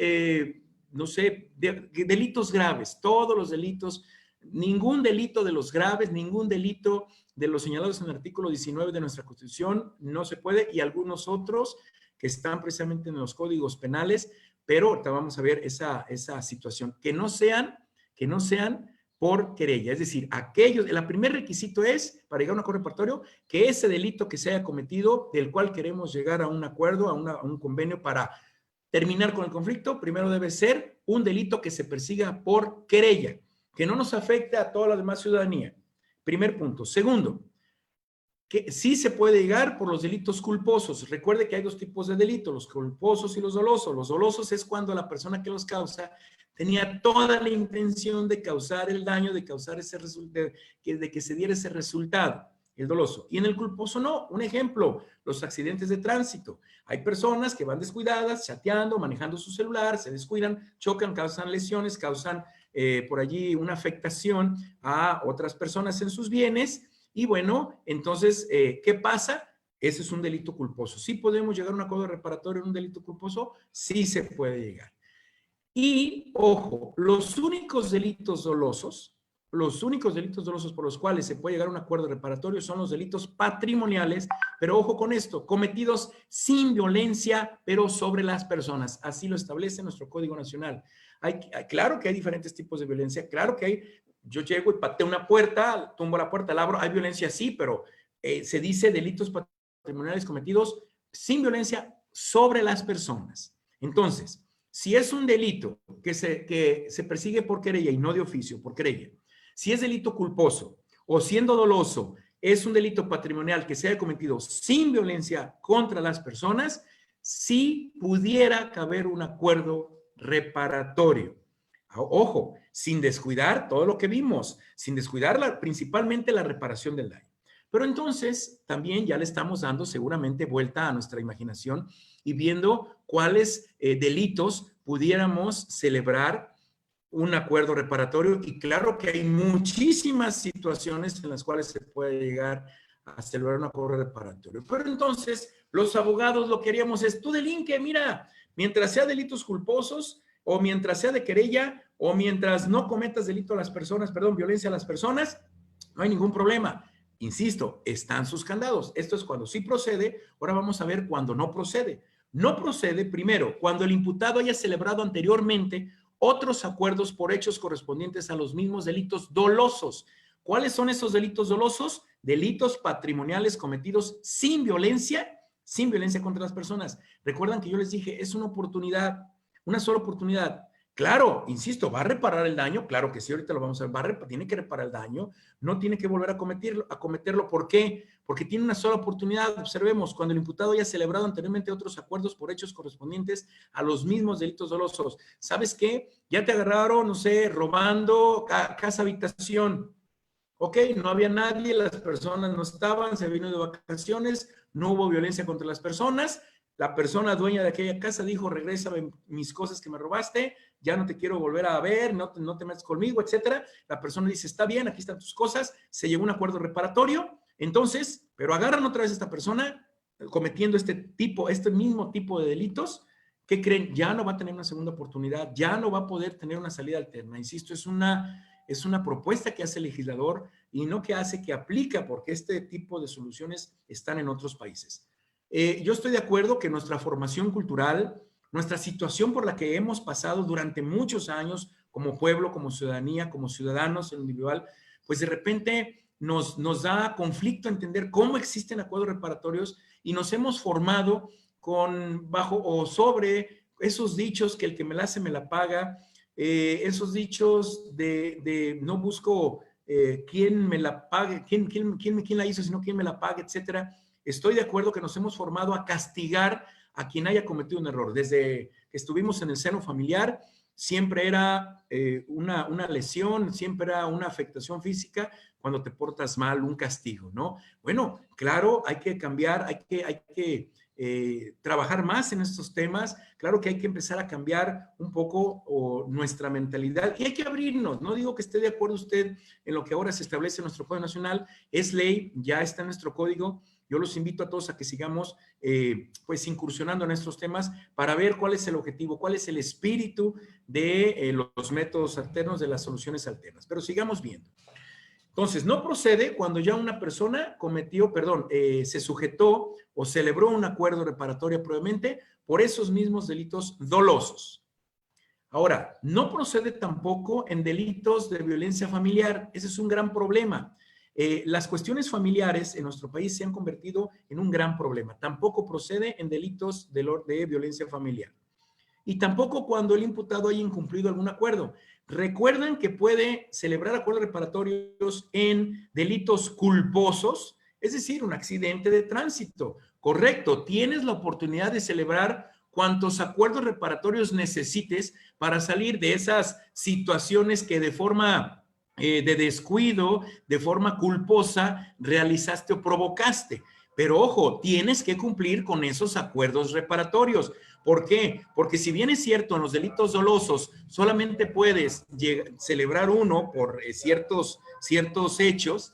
no sé, delitos graves, todos los delitos, ningún delito de los graves, ningún delito de los señalados en el artículo 19 de nuestra Constitución no se puede, y algunos otros que están precisamente en los códigos penales, pero ahorita vamos a ver esa situación, que no sean por querella, es decir, el primer requisito es, para llegar a un acuerdo reparatorio, que ese delito que se haya cometido, del cual queremos llegar a un acuerdo, a un convenio para terminar con el conflicto, primero debe ser un delito que se persiga por querella, que no nos afecte a toda la demás ciudadanía. Primer punto. Segundo, que sí se puede llegar por los delitos culposos. Recuerde que hay dos tipos de delitos, los culposos y los dolosos. Los dolosos es cuando la persona que los causa tenía toda la intención de causar el daño, de causar ese resultado, de que se diera ese resultado, el doloso. Y en el culposo no. Un ejemplo, los accidentes de tránsito. Hay personas que van descuidadas, chateando, manejando su celular, se descuidan, chocan, causan lesiones, causan por allí una afectación a otras personas en sus bienes. Y bueno, entonces, ¿qué pasa? Ese es un delito culposo. ¿Sí podemos llegar a un acuerdo reparatorio en un delito culposo? Sí se puede llegar. Y, ojo, los únicos delitos dolosos por los cuales se puede llegar a un acuerdo reparatorio son los delitos patrimoniales, pero ojo con esto, cometidos sin violencia, pero sobre las personas. Así lo establece nuestro Código Nacional. Claro que hay diferentes tipos de violencia, claro que hay. Yo llego y pateo una puerta, tumbo la puerta, la abro, hay violencia, sí, pero se dice delitos patrimoniales cometidos sin violencia sobre las personas. Entonces, si es un delito que se persigue por querella y no de oficio, por querella, si es delito culposo o siendo doloso, es un delito patrimonial que se haya cometido sin violencia contra las personas, sí pudiera caber un acuerdo reparatorio. Ojo, sin descuidar todo lo que vimos, sin descuidar principalmente la reparación del daño. Pero entonces también ya le estamos dando seguramente vuelta a nuestra imaginación y viendo cuáles delitos pudiéramos celebrar un acuerdo reparatorio. Y claro que hay muchísimas situaciones en las cuales se puede llegar a celebrar un acuerdo reparatorio. Pero entonces los abogados lo que haríamos es, tú delinque, mira, mientras sea delitos culposos o mientras sea de querella o mientras no cometas delito a las personas, perdón, violencia a las personas, no hay ningún problema. Insisto, están sus candados. Esto es cuando sí procede. Ahora vamos a ver cuando no procede. No procede, primero, cuando el imputado haya celebrado anteriormente otros acuerdos por hechos correspondientes a los mismos delitos dolosos. ¿Cuáles son esos delitos dolosos? Delitos patrimoniales cometidos sin violencia contra las personas. Recuerdan que yo les dije, es una oportunidad. una sola oportunidad. Claro, insisto, ¿va a reparar el daño? Claro que sí, ahorita lo vamos a ver, tiene que reparar el daño, no tiene que volver a cometerlo. ¿Por qué? Porque tiene una sola oportunidad. Observemos, cuando el imputado haya celebrado anteriormente otros acuerdos por hechos correspondientes a los mismos delitos dolosos. ¿Sabes qué? Ya te agarraron, no sé, robando casa habitación. Ok, no había nadie, las personas no estaban, se vino de vacaciones, no hubo violencia contra las personas. La persona dueña de aquella casa dijo, regrésame mis cosas que me robaste, ya no te quiero volver a ver, no te metas conmigo, etcétera. La persona dice, está bien, aquí están tus cosas, se llegó a un acuerdo reparatorio. Entonces, pero agarran otra vez a esta persona cometiendo este mismo tipo de delitos. ¿Qué creen? Ya no va a tener una segunda oportunidad, ya no va a poder tener una salida alterna. Insisto, es una propuesta que hace el legislador y no que hace, que aplica, porque este tipo de soluciones están en otros países. Yo estoy de acuerdo que nuestra formación cultural, nuestra situación por la que hemos pasado durante muchos años como pueblo, como ciudadanía, como ciudadanos en individual, pues de repente nos da conflicto entender cómo existen acuerdos reparatorios y nos hemos formado bajo o sobre esos dichos que el que me la hace me la paga, esos dichos de no busco quién me la pague, quién la hizo, sino quién me la pague, etcétera. Estoy de acuerdo que nos hemos formado a castigar a quien haya cometido un error. Desde que estuvimos en el seno familiar, siempre era una lesión, siempre era una afectación física, cuando te portas mal, un castigo, ¿no? Bueno, claro, hay que cambiar, hay que trabajar más en estos temas. Claro que hay que empezar a cambiar un poco nuestra mentalidad y hay que abrirnos. No digo que esté de acuerdo usted en lo que ahora se establece en nuestro Código Nacional, es ley, ya está en nuestro código. Yo los invito a todos a que sigamos pues incursionando en estos temas para ver cuál es el objetivo, cuál es el espíritu de los métodos alternos, de las soluciones alternas. Pero sigamos viendo. Entonces, no procede cuando ya una persona se sujetó o celebró un acuerdo reparatorio previamente por esos mismos delitos dolosos. Ahora, no procede tampoco en delitos de violencia familiar. Ese es un gran problema. Las cuestiones familiares en nuestro país se han convertido en un gran problema. Tampoco procede en delitos de violencia familiar. Y tampoco cuando el imputado haya incumplido algún acuerdo. Recuerden que puede celebrar acuerdos reparatorios en delitos culposos, es decir, un accidente de tránsito. Correcto, tienes la oportunidad de celebrar cuantos acuerdos reparatorios necesites para salir de esas situaciones que de forma de descuido, de forma culposa, realizaste o provocaste. Pero ojo, tienes que cumplir con esos acuerdos reparatorios. ¿Por qué? Porque si bien es cierto, en los delitos dolosos solamente puedes celebrar uno por ciertos hechos,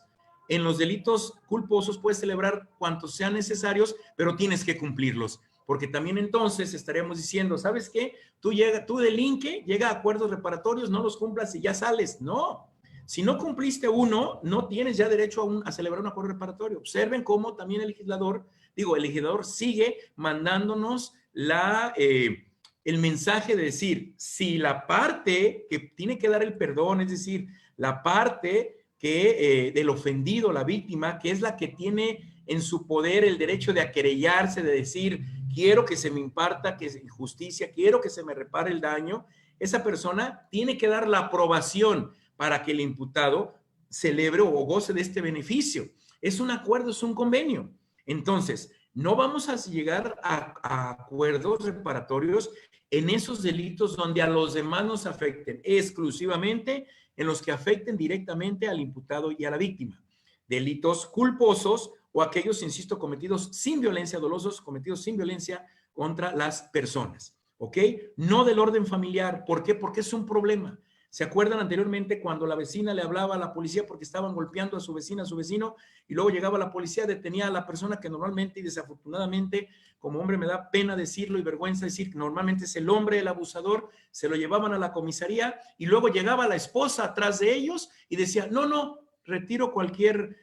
en los delitos culposos puedes celebrar cuantos sean necesarios, pero tienes que cumplirlos. Porque también entonces estaríamos diciendo, ¿sabes qué? Tú delinque, llega a acuerdos reparatorios, no los cumplas y ya sales. No. Si no cumpliste uno, no tienes ya derecho a celebrar un acuerdo reparatorio. Observen cómo también el legislador sigue mandándonos el mensaje de decir, si la parte que tiene que dar el perdón, es decir, la parte del ofendido, la víctima, que es la que tiene en su poder el derecho de aquerellarse, de decir, quiero que se me imparta justicia, quiero que se me repare el daño, esa persona tiene que dar la aprobación para que el imputado celebre o goce de este beneficio. Es un acuerdo, es un convenio. Entonces, no vamos a llegar a acuerdos reparatorios en esos delitos donde a los demás nos afecten, exclusivamente en los que afecten directamente al imputado y a la víctima. Delitos culposos o aquellos, insisto, cometidos sin violencia, dolosos, cometidos sin violencia contra las personas. ¿Ok? No del orden familiar. ¿Por qué? Porque es un problema. ¿Se acuerdan anteriormente cuando la vecina le hablaba a la policía porque estaban golpeando a su vecina, a su vecino, y luego llegaba la policía, detenía a la persona que normalmente y desafortunadamente, como hombre me da pena decirlo y vergüenza decir que normalmente es el hombre, el abusador, se lo llevaban a la comisaría y luego llegaba la esposa atrás de ellos y decía, no, retiro cualquier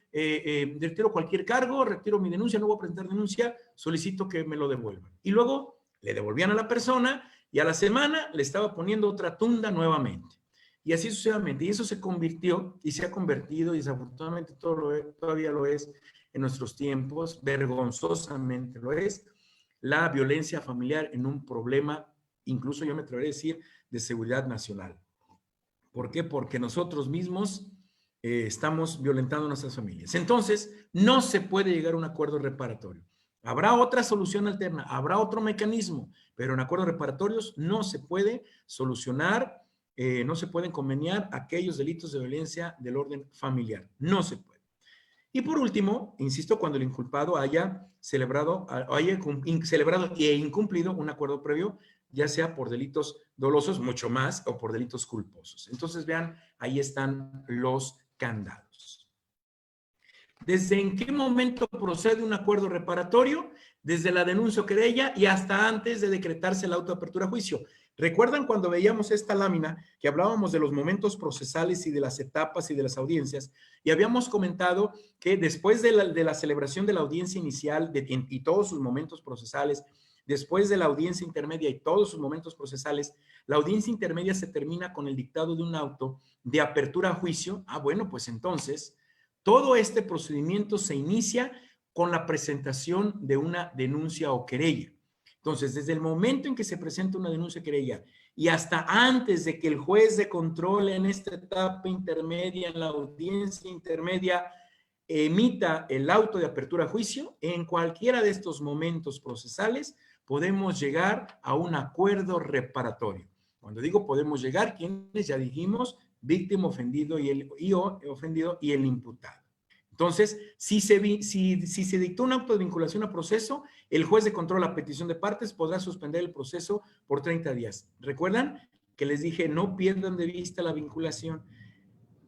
cargo, retiro mi denuncia, no voy a presentar denuncia, solicito que me lo devuelvan. Y luego le devolvían a la persona y a la semana le estaba poniendo otra tunda nuevamente. Y así sucesivamente. Y eso se convirtió y se ha convertido, y desafortunadamente todavía lo es en nuestros tiempos, vergonzosamente lo es, la violencia familiar en un problema incluso yo me atrevería a decir de seguridad nacional. ¿Por qué? Porque nosotros mismos estamos violentando a nuestras familias. Entonces, no se puede llegar a un acuerdo reparatorio. Habrá otra solución alterna, habrá otro mecanismo, pero en acuerdos reparatorios no se puede solucionar, no se pueden conveniar aquellos delitos de violencia del orden familiar. No se puede. Y por último, insisto, cuando el inculpado haya celebrado e incumplido un acuerdo previo, ya sea por delitos dolosos, mucho más, o por delitos culposos. Entonces, vean, ahí están los candados. ¿Desde en qué momento procede un acuerdo reparatorio? Desde la denuncia o querella y hasta antes de decretarse el auto de apertura a juicio. ¿Recuerdan cuando veíamos esta lámina que hablábamos de los momentos procesales y de las etapas y de las audiencias? Y habíamos comentado que después de la celebración de la audiencia inicial y todos sus momentos procesales, después de la audiencia intermedia y todos sus momentos procesales, la audiencia intermedia se termina con el dictado de un auto de apertura a juicio. Bueno, pues entonces todo este procedimiento se inicia con la presentación de una denuncia o querella. Entonces, desde el momento en que se presenta una denuncia o querella y hasta antes de que el juez de control en esta etapa intermedia, en la audiencia intermedia, emita el auto de apertura a juicio, en cualquiera de estos momentos procesales podemos llegar a un acuerdo reparatorio. Cuando digo podemos llegar, ¿quiénes? Ya dijimos, víctima, ofendido y el imputado. Entonces, si se dictó un auto de vinculación a proceso, el juez de control a petición de partes podrá suspender el proceso por 30 días. ¿Recuerdan que les dije no pierdan de vista la vinculación?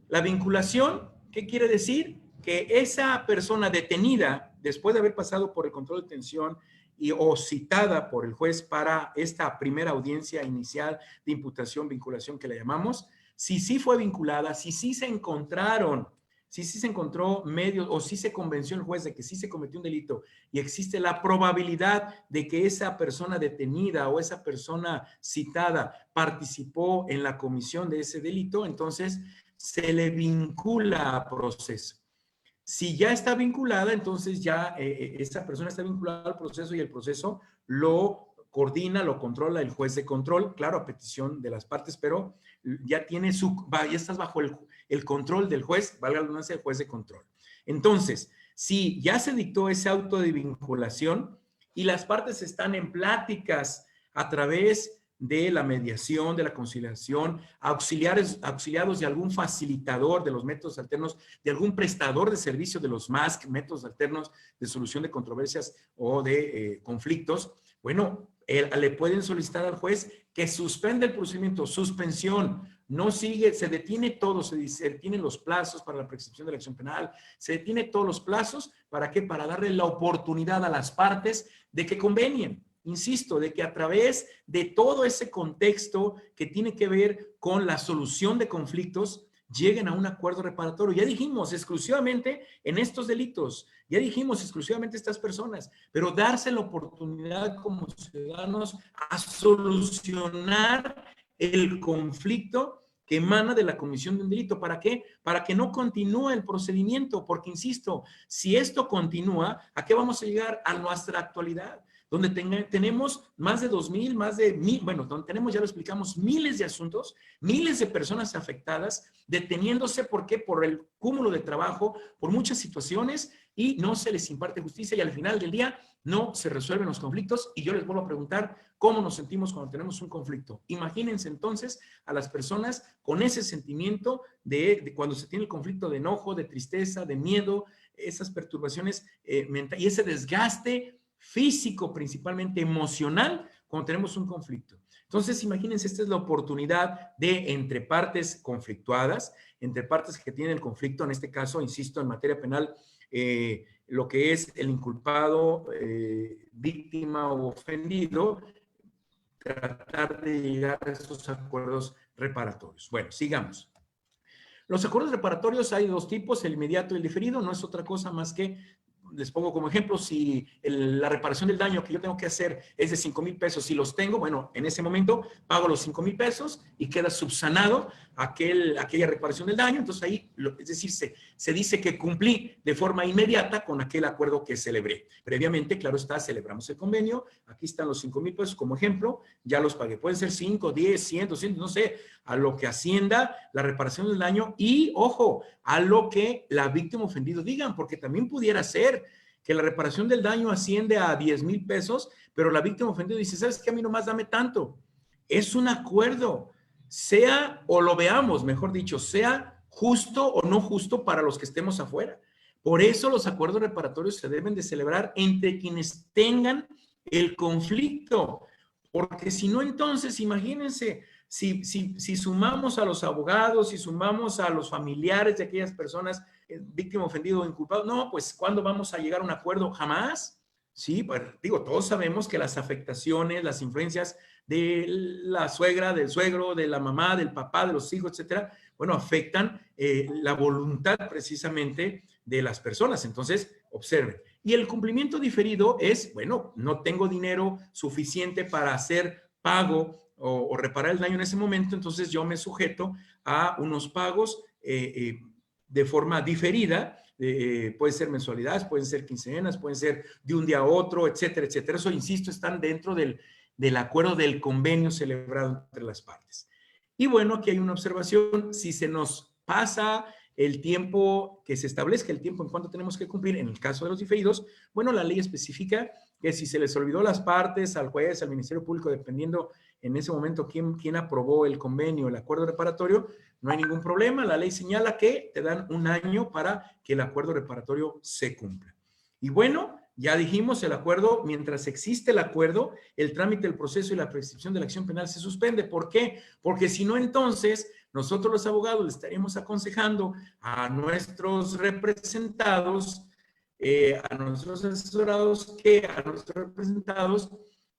La vinculación, ¿qué quiere decir? Que esa persona detenida, después de haber pasado por el control de detención o citada por el juez para esta primera audiencia inicial de imputación, vinculación que le llamamos, si sí fue vinculada, si sí se encontró medios o si se convenció el juez de que sí se cometió un delito y existe la probabilidad de que esa persona detenida o esa persona citada participó en la comisión de ese delito, entonces se le vincula a proceso. Si ya está vinculada, entonces ya esa persona está vinculada al proceso y el proceso lo coordina, lo controla el juez de control, claro, a petición de las partes, pero ya estás bajo el control del juez, valga la redundancia, el juez de control. Entonces, si ya se dictó ese auto de vinculación y las partes están en pláticas a través de la mediación, de la conciliación, auxiliados de algún facilitador de los métodos alternos, de algún prestador de servicio de los MASC, métodos alternos de solución de controversias o de conflictos, bueno, le pueden solicitar al juez que suspenda el procedimiento, suspensión, no sigue, se detiene todo, se detienen los plazos para la prescripción de la acción penal, se detiene todos los plazos, ¿para qué? Para darle la oportunidad a las partes de que convenien. Insisto, de que a través de todo ese contexto que tiene que ver con la solución de conflictos, lleguen a un acuerdo reparatorio. Ya dijimos exclusivamente en estos delitos, ya dijimos exclusivamente estas personas, pero darse la oportunidad como ciudadanos a solucionar el conflicto que emana de la comisión de un delito. ¿Para qué? Para que no continúe el procedimiento, porque insisto, si esto continúa, ¿a qué vamos a llegar? A nuestra actualidad, donde tenemos más de 2,000, más de 1,000, bueno, donde tenemos, ya lo explicamos, miles de asuntos, miles de personas afectadas, deteniéndose, ¿por qué? Por el cúmulo de trabajo, por muchas situaciones, y no se les imparte justicia, y al final del día no se resuelven los conflictos. Y yo les vuelvo a preguntar, ¿cómo nos sentimos cuando tenemos un conflicto? Imagínense entonces a las personas con ese sentimiento de cuando se tiene el conflicto de enojo, de tristeza, de miedo, esas perturbaciones mentales y ese desgaste físico, principalmente emocional, cuando tenemos un conflicto. Entonces, imagínense, esta es la oportunidad de, entre partes conflictuadas, entre partes que tienen el conflicto, en este caso, insisto, en materia penal, lo que es el inculpado, víctima o ofendido, tratar de llegar a esos acuerdos reparatorios. Bueno, sigamos. Los acuerdos reparatorios hay dos tipos, el inmediato y el diferido, no es otra cosa más que les pongo como ejemplo, si la reparación del daño que yo tengo que hacer es de 5,000 pesos, si los tengo, bueno, en ese momento pago los 5,000 pesos y queda subsanado aquella reparación del daño. Entonces ahí, es decir, se dice que cumplí de forma inmediata con aquel acuerdo que celebré. Previamente, claro está, celebramos el convenio, aquí están los 5,000 pesos como ejemplo, ya los pagué. Pueden ser 5, 10, 100, 200, no sé, a lo que ascienda la reparación del daño y, ojo, a lo que la víctima ofendido digan, porque también pudiera ser que la reparación del daño asciende a 10,000 pesos, pero la víctima ofendida dice, ¿sabes qué? A mí nomás dame tanto. Es un acuerdo, sea, o lo veamos, mejor dicho, sea justo o no justo para los que estemos afuera. Por eso los acuerdos reparatorios se deben de celebrar entre quienes tengan el conflicto, porque si no, entonces, imagínense, si sumamos a los abogados, si sumamos a los familiares de aquellas personas, víctima, ofendido o inculpado, no, pues ¿cuándo vamos a llegar a un acuerdo? Jamás. Sí, pues, digo, todos sabemos que las afectaciones, las influencias de la suegra, del suegro, de la mamá, del papá, de los hijos, etcétera, bueno, afectan la voluntad precisamente de las personas. Entonces, observen. Y el cumplimiento diferido es, bueno, no tengo dinero suficiente para hacer pago o reparar el daño en ese momento, entonces yo me sujeto a unos pagos de forma diferida, pueden ser mensualidades, pueden ser quincenas, pueden ser de un día a otro, etcétera, etcétera. Eso, insisto, están dentro del acuerdo del convenio celebrado entre las partes. Y bueno, aquí hay una observación, si se nos pasa el tiempo que se establezca, el tiempo en cuanto tenemos que cumplir, en el caso de los diferidos, bueno, la ley especifica que si se les olvidó las partes, al juez, al Ministerio Público, dependiendo en ese momento quién aprobó el convenio, el acuerdo reparatorio, no hay ningún problema. La ley señala que te dan un año para que el acuerdo reparatorio se cumpla. Y bueno, ya dijimos, el acuerdo, mientras existe el acuerdo, el trámite del proceso y la prescripción de la acción penal se suspende. ¿Por qué? Porque si no, entonces, nosotros los abogados le estaríamos aconsejando a nuestros representados, a nuestros asesorados, a nuestros representados,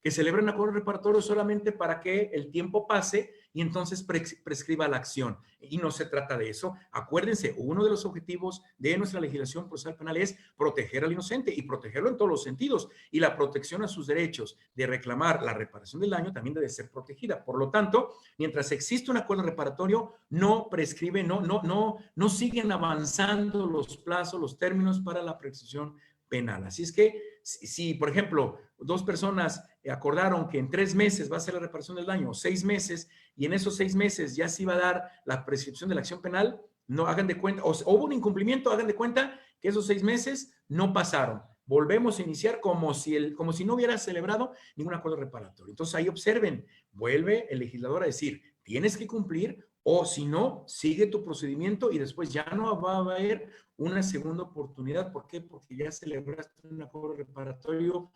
que celebren acuerdos reparatorios solamente para que el tiempo pase y entonces prescriba la acción. Y no se trata de eso. Acuérdense, uno de los objetivos de nuestra legislación procesal penal es proteger al inocente y protegerlo en todos los sentidos. Y la protección a sus derechos de reclamar la reparación del daño también debe ser protegida. Por lo tanto, mientras existe un acuerdo reparatorio, no prescribe, no siguen avanzando los plazos, los términos para la prescripción penal. Así es que si, por ejemplo, dos personas acordaron que en 3 meses va a ser la reparación del daño, o 6 meses, y en esos 6 meses ya se iba a dar la prescripción de la acción penal, no hagan de cuenta, o hubo un incumplimiento, hagan de cuenta que esos 6 meses no pasaron. Volvemos a iniciar como si no hubiera celebrado ningún acuerdo reparatorio. Entonces ahí observen, vuelve el legislador a decir, tienes que cumplir, o si no, sigue tu procedimiento y después ya no va a haber una segunda oportunidad. ¿Por qué? Porque ya celebraste un acuerdo reparatorio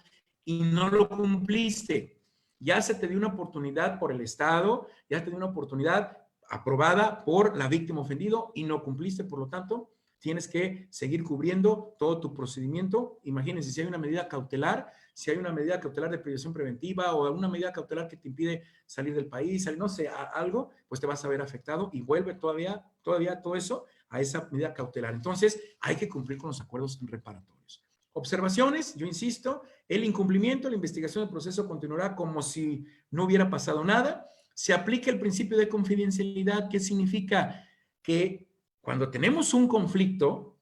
y no lo cumpliste. Ya se te dio una oportunidad por el Estado, ya te dio una oportunidad aprobada por la víctima ofendido y no cumpliste, por lo tanto, tienes que seguir cubriendo todo tu procedimiento. Imagínense, si hay una medida cautelar, si hay una medida cautelar de privación preventiva o alguna medida cautelar que te impide salir del país, no sé, algo, pues te vas a ver afectado y vuelve todavía todo eso a esa medida cautelar. Entonces, hay que cumplir con los acuerdos reparatorios. Observaciones, yo insisto, el incumplimiento, la investigación del proceso continuará como si no hubiera pasado nada. Se aplica el principio de confidencialidad, que significa que cuando tenemos un conflicto,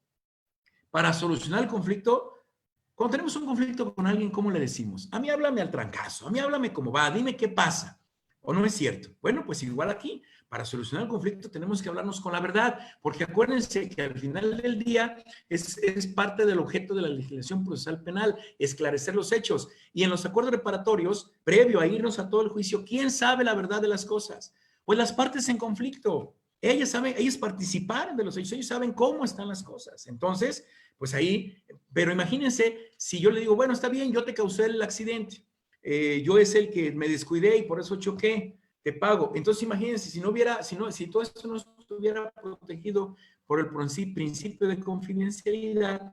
para solucionar el conflicto, cuando tenemos un conflicto con alguien, ¿cómo le decimos? A mí háblame al trancazo, a mí háblame cómo va, dime qué pasa. ¿O no es cierto? Bueno, pues igual aquí, para solucionar el conflicto tenemos que hablarnos con la verdad, porque acuérdense que al final del día es parte del objeto de la legislación procesal penal, esclarecer los hechos. Y en los acuerdos reparatorios, previo a irnos a todo el juicio, ¿quién sabe la verdad de las cosas? Pues las partes en conflicto. Ellas participaron de los hechos, ellos saben cómo están las cosas. Entonces, pues ahí, pero imagínense si yo le digo, bueno, está bien, yo te causé el accidente. Yo es el que me descuidé y por eso choqué, te pago. Entonces imagínense, si todo esto no estuviera protegido por el principio de confidencialidad,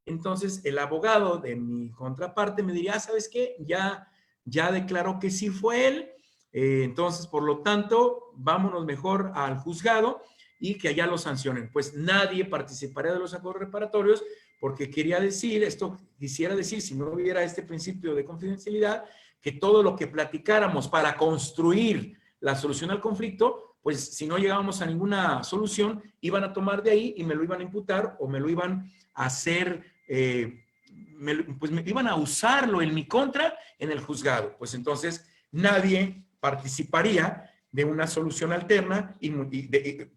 entonces el abogado de mi contraparte me diría, ¿sabes qué? Ya declaró que sí fue él, entonces por lo tanto, vámonos mejor al juzgado y que allá lo sancionen. Pues nadie participaría de los acuerdos reparatorios porque quisiera decir, si no hubiera este principio de confidencialidad, que todo lo que platicáramos para construir la solución al conflicto, pues si no llegábamos a ninguna solución, iban a tomar de ahí y me lo iban a imputar o me lo iban a hacer, pues me iban a usarlo en mi contra en el juzgado. Pues entonces nadie participaría de una solución alterna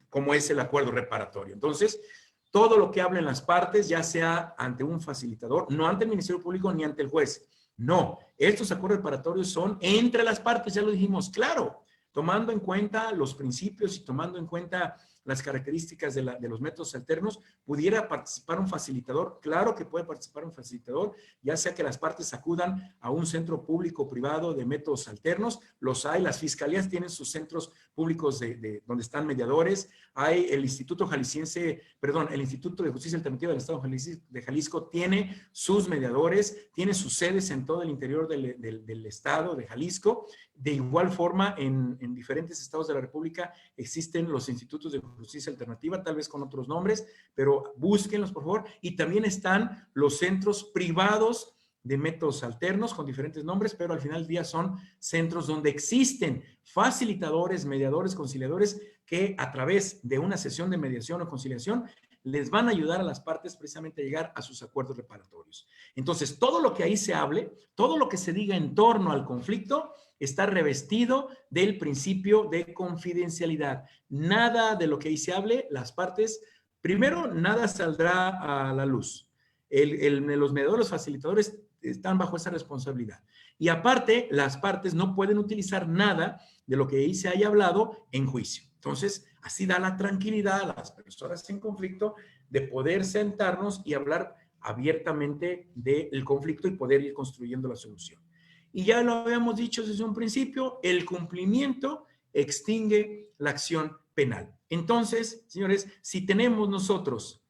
como es el acuerdo reparatorio. Entonces, todo lo que hablen las partes, ya sea ante un facilitador, no ante el Ministerio Público ni ante el juez. No, estos acuerdos reparatorios son entre las partes, ya lo dijimos, claro, tomando en cuenta los principios y tomando en cuenta las características de los métodos alternos. ¿Pudiera participar un facilitador? Claro que puede participar un facilitador, ya sea que las partes acudan a un centro público o privado de métodos alternos. Los hay, las fiscalías tienen sus centros públicos donde están mediadores. Hay el Instituto Jalisciense, perdón, el Instituto de Justicia Alternativa del Estado de Jalisco tiene sus mediadores, tiene sus sedes en todo el interior del Estado de Jalisco. De igual forma, en diferentes estados de la República existen los institutos de justicia alternativa, tal vez con otros nombres, pero búsquenlos, por favor. Y también están los centros privados de métodos alternos con diferentes nombres, pero al final del día son centros donde existen facilitadores, mediadores, conciliadores, que a través de una sesión de mediación o conciliación les van a ayudar a las partes precisamente a llegar a sus acuerdos reparatorios. Entonces, todo lo que ahí se hable, todo lo que se diga en torno al conflicto, está revestido del principio de confidencialidad. Nada de lo que ahí se hable, las partes, primero, nada saldrá a la luz. Los mediadores, los facilitadores están bajo esa responsabilidad. Y aparte, las partes no pueden utilizar nada de lo que ahí se haya hablado en juicio. Entonces, así da la tranquilidad a las personas en conflicto de poder sentarnos y hablar abiertamente del conflicto y poder ir construyendo la solución. Y ya lo habíamos dicho desde un principio, el cumplimiento extingue la acción penal. Entonces, señores, si tenemos nosotros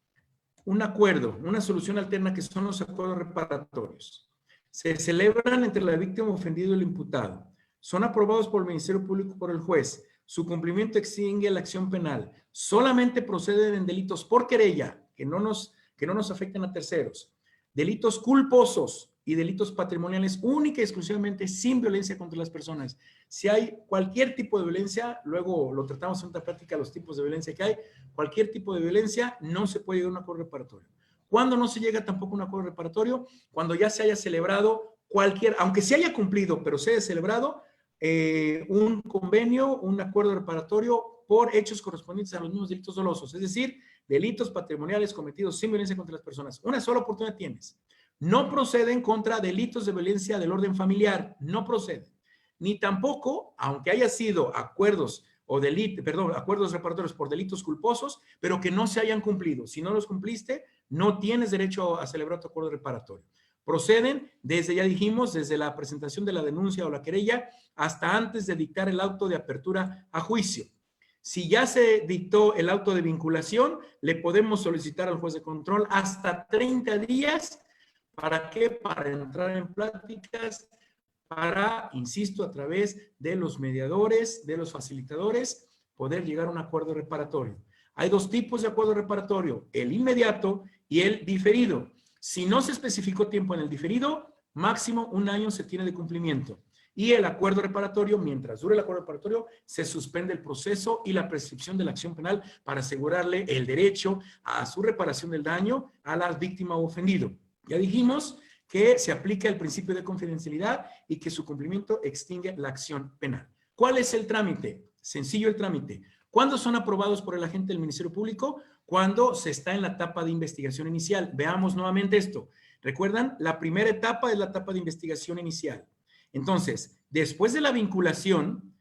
un acuerdo, una solución alterna que son los acuerdos reparatorios, se celebran entre la víctima ofendida y el imputado, son aprobados por el Ministerio Público, por el juez, su cumplimiento extingue la acción penal, solamente proceden en delitos por querella, que no nos afecten a terceros, delitos culposos y delitos patrimoniales única y exclusivamente sin violencia contra las personas. Si hay cualquier tipo de violencia, luego lo tratamos en otra práctica, los tipos de violencia que hay, cualquier tipo de violencia no se puede llegar a un acuerdo reparatorio. ¿Cuándo no se llega tampoco a un acuerdo reparatorio? Cuando ya se haya celebrado aunque se haya cumplido, pero se haya celebrado un convenio, un acuerdo reparatorio por hechos correspondientes a los mismos delitos dolosos, es decir, delitos patrimoniales cometidos sin violencia contra las personas. Una sola oportunidad tienes. No proceden contra delitos de violencia del orden familiar, no proceden. Ni tampoco, aunque haya sido acuerdos reparatorios por delitos culposos, pero que no se hayan cumplido. Si no los cumpliste, no tienes derecho a celebrar tu acuerdo reparatorio. Proceden ya dijimos, desde la presentación de la denuncia o la querella hasta antes de dictar el auto de apertura a juicio. Si ya se dictó el auto de vinculación, le podemos solicitar al juez de control hasta 30 días. ¿Para qué? Para entrar en pláticas, insisto, a través de los mediadores, de los facilitadores, poder llegar a un acuerdo reparatorio. Hay dos tipos de acuerdo reparatorio, el inmediato y el diferido. Si no se especificó tiempo en el diferido, máximo 1 año se tiene de cumplimiento. Y el acuerdo reparatorio, mientras dure el acuerdo reparatorio, se suspende el proceso y la prescripción de la acción penal para asegurarle el derecho a su reparación del daño a la víctima o ofendido. Ya dijimos que se aplica el principio de confidencialidad y que su cumplimiento extingue la acción penal. ¿Cuál es el trámite? Sencillo el trámite. ¿Cuándo son aprobados por el agente del Ministerio Público? Cuando se está en la etapa de investigación inicial. Veamos nuevamente esto. ¿Recuerdan? La primera etapa es la etapa de investigación inicial. Entonces, después de la vinculación,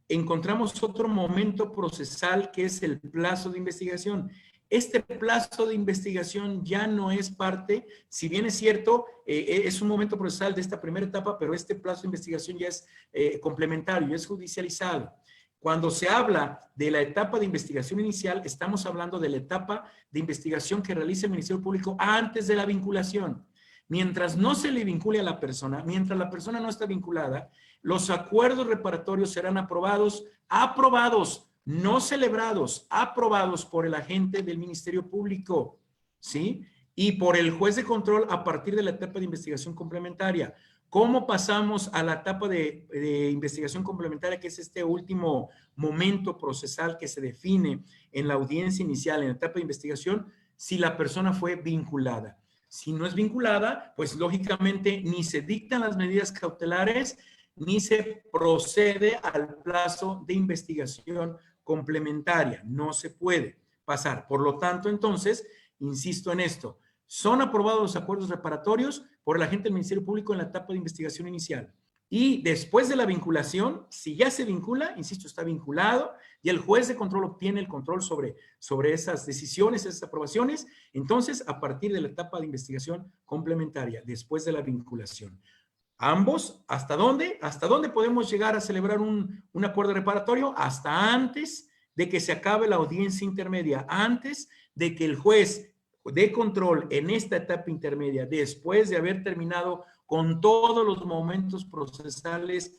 encontramos otro momento procesal que es el plazo de investigación. Este plazo de investigación ya no es parte, si bien es cierto, es un momento procesal de esta primera etapa, pero este plazo de investigación ya es complementario, es judicializado. Cuando se habla de la etapa de investigación inicial, estamos hablando de la etapa de investigación que realiza el Ministerio Público antes de la vinculación. Mientras no se le vincule a la persona, mientras la persona no está vinculada, los acuerdos reparatorios serán aprobados, no celebrados, aprobados por el agente del Ministerio Público, ¿sí? y por el juez de control a partir de la etapa de investigación complementaria. ¿Cómo pasamos a la etapa de investigación complementaria, que es este último momento procesal que se define en la audiencia inicial, en la etapa de investigación, si la persona fue vinculada? Si no es vinculada, pues lógicamente ni se dictan las medidas cautelares, ni se procede al plazo de investigación complementaria. No se puede pasar. Por lo tanto, entonces, insisto en esto, son aprobados los acuerdos reparatorios por el agente del Ministerio Público en la etapa de investigación inicial. Y después de la vinculación, si ya se vincula, insisto, está vinculado, y el juez de control obtiene el control sobre esas decisiones, esas aprobaciones, entonces, a partir de la etapa de investigación complementaria, después de la vinculación. Ambos, ¿hasta dónde? ¿Hasta dónde podemos llegar a celebrar un acuerdo reparatorio? Hasta antes de que se acabe la audiencia intermedia, antes de que el juez de control en esta etapa intermedia, después de haber terminado con todos los momentos procesales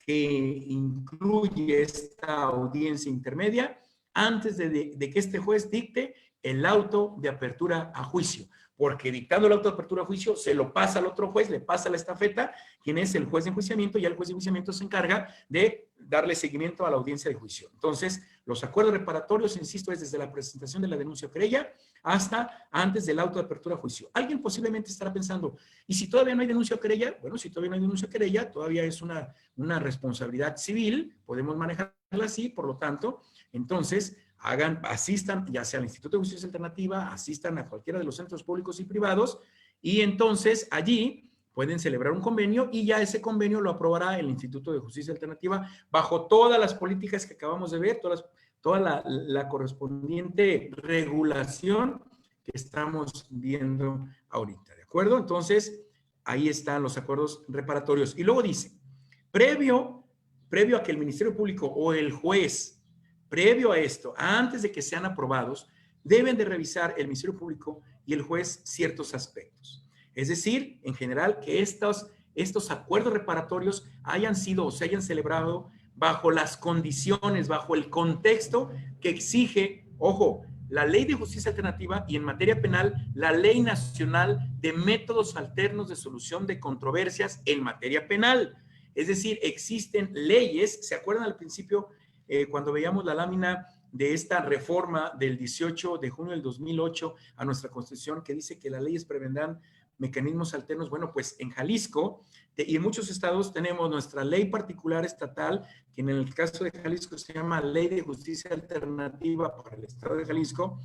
que incluye esta audiencia intermedia, antes de que este juez dicte el auto de apertura a juicio. Porque dictando el auto de apertura a juicio, se lo pasa al otro juez, le pasa la estafeta, quien es el juez de enjuiciamiento, y el juez de enjuiciamiento se encarga de darle seguimiento a la audiencia de juicio. Entonces, los acuerdos reparatorios, insisto, es desde la presentación de la denuncia o querella hasta antes del auto de apertura a juicio. Alguien posiblemente estará pensando, ¿y si todavía no hay denuncia o querella? Bueno, si todavía no hay denuncia o querella, todavía es una responsabilidad civil, podemos manejarla así, por lo tanto, entonces, asistan ya sea al Instituto de Justicia Alternativa, asistan a cualquiera de los centros públicos y privados, y entonces allí pueden celebrar un convenio y ya ese convenio lo aprobará el Instituto de Justicia Alternativa bajo todas las políticas que acabamos de ver, toda la correspondiente regulación que estamos viendo ahorita, ¿de acuerdo? Entonces, ahí están los acuerdos reparatorios. Y luego dice, previo a que el Ministerio Público o el juez, previo a esto, antes de que sean aprobados, deben de revisar el Ministerio Público y el juez ciertos aspectos. Es decir, en general, que estos acuerdos reparatorios hayan sido o se hayan celebrado bajo las condiciones, bajo el contexto que exige, ojo, la Ley de Justicia Alternativa y en materia penal, la Ley Nacional de Métodos Alternos de Solución de Controversias en materia penal. Es decir, existen leyes, ¿se acuerdan al principio cuando veíamos la lámina de esta reforma del 18 de junio del 2008 a nuestra Constitución que dice que las leyes prevendrán mecanismos alternos? Bueno, pues en Jalisco y en muchos estados tenemos nuestra ley particular estatal, que en el caso de Jalisco se llama Ley de Justicia Alternativa para el Estado de Jalisco,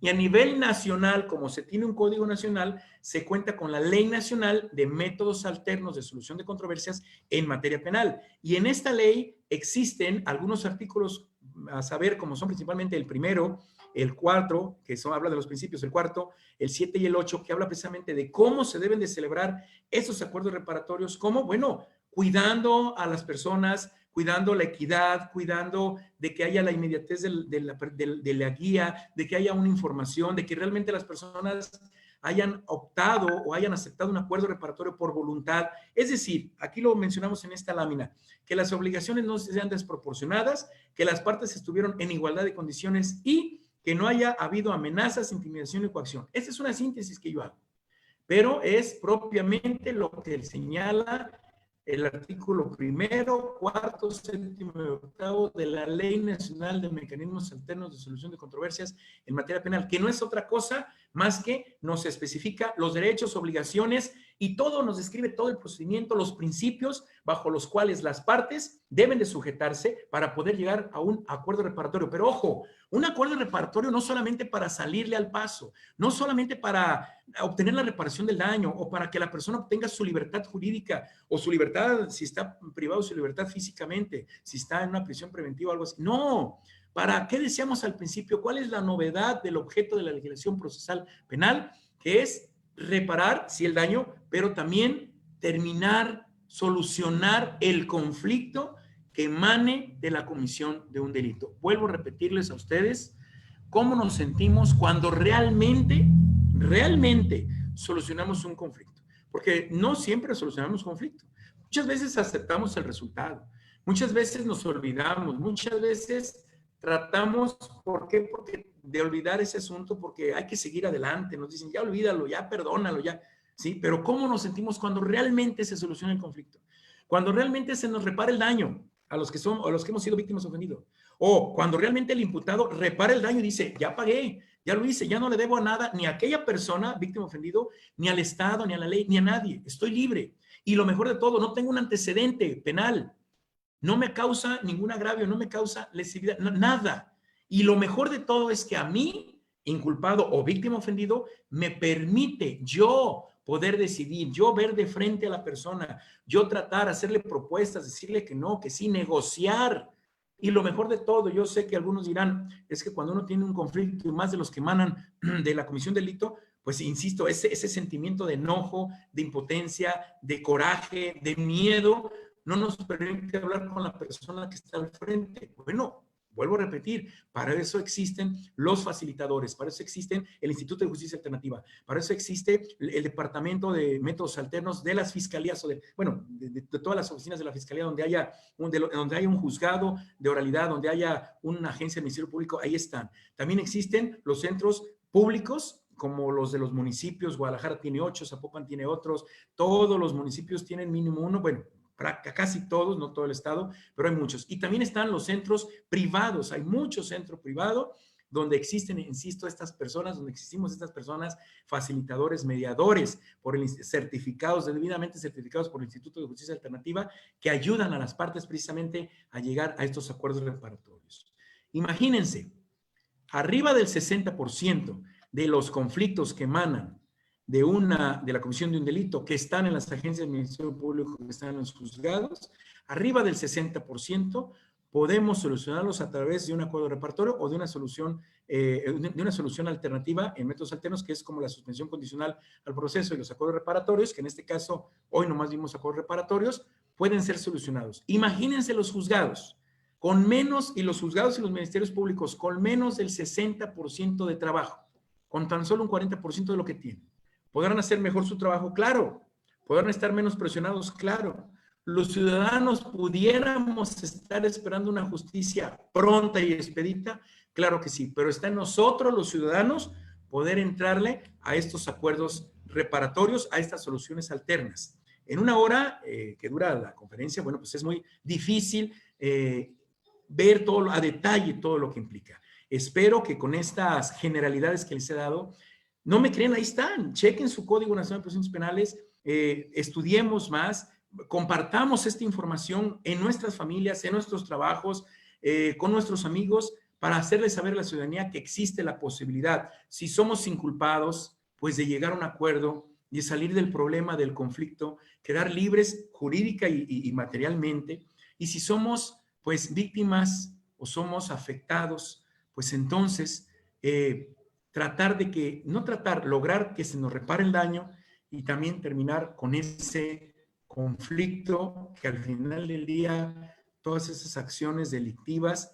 y a nivel nacional, como se tiene un código nacional, se cuenta con la Ley Nacional de Métodos Alternos de Solución de Controversias en materia penal. Y en esta ley existen algunos artículos, a saber, como son principalmente el primero, el 4, que habla de los principios, el 4, el 7 y el 8, que habla precisamente de cómo se deben de celebrar estos acuerdos reparatorios, cómo, bueno, cuidando a las personas, cuidando la equidad, cuidando de que haya la inmediatez de la guía, de que haya una información, de que realmente las personas hayan optado o hayan aceptado un acuerdo reparatorio por voluntad. Es decir, aquí lo mencionamos en esta lámina, que las obligaciones no sean desproporcionadas, que las partes estuvieron en igualdad de condiciones y que no haya habido amenazas, intimidación y coacción. Esta es una síntesis que yo hago, pero es propiamente lo que señala el artículo 1, 4, 7 y 8 de la Ley Nacional de Mecanismos Alternos de Solución de Controversias en materia penal, que no es otra cosa más que nos especifica los derechos, obligaciones y todo, nos describe todo el procedimiento, los principios bajo los cuales las partes deben de sujetarse para poder llegar a un acuerdo reparatorio. Pero ojo, un acuerdo reparatorio no solamente para salirle al paso, no solamente para obtener la reparación del daño o para que la persona obtenga su libertad jurídica o su libertad, si está privado, su libertad físicamente, si está en una prisión preventiva o algo así. No. ¿Para qué decíamos al principio? ¿Cuál es la novedad del objeto de la legislación procesal penal? Que es reparar, sí, el daño, pero también terminar, solucionar el conflicto que emane de la comisión de un delito. Vuelvo a repetirles a ustedes cómo nos sentimos cuando realmente solucionamos un conflicto. Porque no siempre solucionamos conflicto. Muchas veces aceptamos el resultado. Muchas veces nos olvidamos. Muchas veces tratamos, ¿por qué? Porque de olvidar ese asunto porque hay que seguir adelante. Nos dicen, ya olvídalo, ya perdónalo, ya. ¿Sí? Pero ¿cómo nos sentimos cuando realmente se soluciona el conflicto? Cuando realmente se nos repara el daño a los que hemos sido víctimas ofendidos. O cuando realmente el imputado repara el daño y dice, ya pagué, ya lo hice, ya no le debo a nada, ni a aquella persona, víctima ofendido, ni al Estado, ni a la ley, ni a nadie. Estoy libre. Y lo mejor de todo, no tengo un antecedente penal. No me causa ningún agravio, no me causa lesividad, nada. Y lo mejor de todo es que a mí, inculpado o víctima ofendido, me permite yo poder decidir, yo ver de frente a la persona, yo tratar, hacerle propuestas, decirle que no, que sí, negociar. Y lo mejor de todo, yo sé que algunos dirán, es que cuando uno tiene un conflicto, y más de los que emanan de la comisión de delito, pues insisto, ese sentimiento de enojo, de impotencia, de coraje, de miedo, no nos permite hablar con la persona que está al frente. Bueno, vuelvo a repetir, para eso existen los facilitadores, para eso existen el Instituto de Justicia Alternativa, para eso existe el Departamento de Métodos Alternos de las Fiscalías, o de todas las oficinas de la Fiscalía donde haya un juzgado de oralidad, donde haya una agencia del Ministerio Público, ahí están. También existen los centros públicos, como los de los municipios. Guadalajara tiene 8, Zapopan tiene otros, todos los municipios tienen mínimo uno, bueno, casi todos, no todo el estado, pero hay muchos. Y también están los centros privados, hay muchos centros privados donde existen, insisto, estas personas, donde existimos estas personas, facilitadores, mediadores, debidamente certificados por el Instituto de Justicia Alternativa, que ayudan a las partes precisamente a llegar a estos acuerdos reparatorios. Imagínense, arriba del 60% de los conflictos que emanan de la comisión de un delito que están en las agencias del Ministerio Público, que están en los juzgados, arriba del 60% podemos solucionarlos a través de un acuerdo reparatorio o de una solución alternativa en métodos alternos, que es como la suspensión condicional al proceso y los acuerdos reparatorios, que en este caso hoy nomás vimos acuerdos reparatorios, pueden ser solucionados. Imagínense los juzgados con menos, y los juzgados y los ministerios públicos con menos del 60% de trabajo, con tan solo un 40% de lo que tienen. ¿Podrán hacer mejor su trabajo? Claro. ¿Podrán estar menos presionados? Claro. ¿Los ciudadanos pudiéramos estar esperando una justicia pronta y expedita? Claro que sí, pero está en nosotros, los ciudadanos, poder entrarle a estos acuerdos reparatorios, a estas soluciones alternas. En una hora que dura la conferencia, bueno, pues es muy difícil ver todo a detalle todo lo que implica. Espero que con estas generalidades que les he dado, no me creen, ahí están, chequen su Código Nacional de Procedimientos Penales, estudiemos más, compartamos esta información en nuestras familias, en nuestros trabajos, con nuestros amigos, para hacerles saber a la ciudadanía que existe la posibilidad, si somos inculpados, pues de llegar a un acuerdo, de salir del problema, del conflicto, quedar libres jurídica y materialmente, y si somos pues víctimas o somos afectados, pues entonces lograr que se nos repare el daño y también terminar con ese conflicto que al final del día todas esas acciones delictivas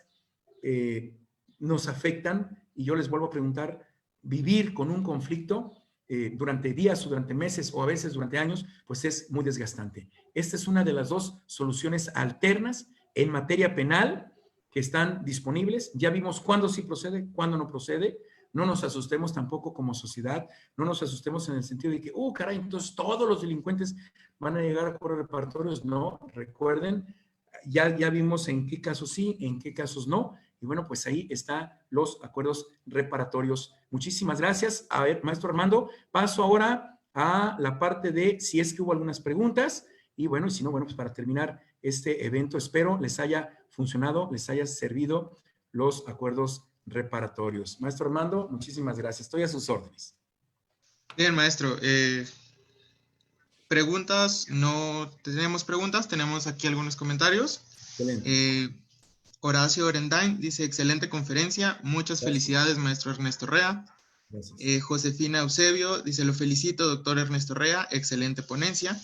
nos afectan. Y yo les vuelvo a preguntar, vivir con un conflicto durante días o durante meses o a veces durante años, pues es muy desgastante. Esta es una de las dos soluciones alternas en materia penal que están disponibles. Ya vimos cuándo sí procede, cuándo no procede. No nos asustemos tampoco como sociedad, no nos asustemos en el sentido de que, caray, entonces todos los delincuentes van a llegar a acuerdos reparatorios. No, recuerden, ya vimos en qué casos sí, en qué casos no, y bueno, pues ahí están los acuerdos reparatorios. Muchísimas gracias. A ver, maestro Armando, paso ahora a la parte de si es que hubo algunas preguntas, y bueno, y si no, bueno, pues para terminar este evento, espero les haya funcionado, les haya servido los acuerdos reparatorios. Maestro Armando, muchísimas gracias. Estoy a sus órdenes. Bien, maestro. Preguntas, no tenemos preguntas, tenemos aquí algunos comentarios. Excelente. Horacio Orendain dice, excelente conferencia, muchas felicidades, maestro Ernesto Rea. Gracias. Josefina Eusebio dice, lo felicito, doctor Ernesto Rea, excelente ponencia.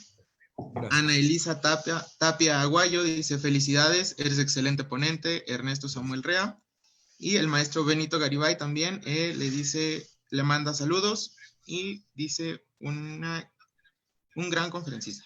Gracias. Ana Elisa Tapia Aguayo dice, felicidades, eres excelente ponente, Ernesto Samuel Rea. Y el maestro Benito Garibay también le manda saludos y dice un gran conferencista.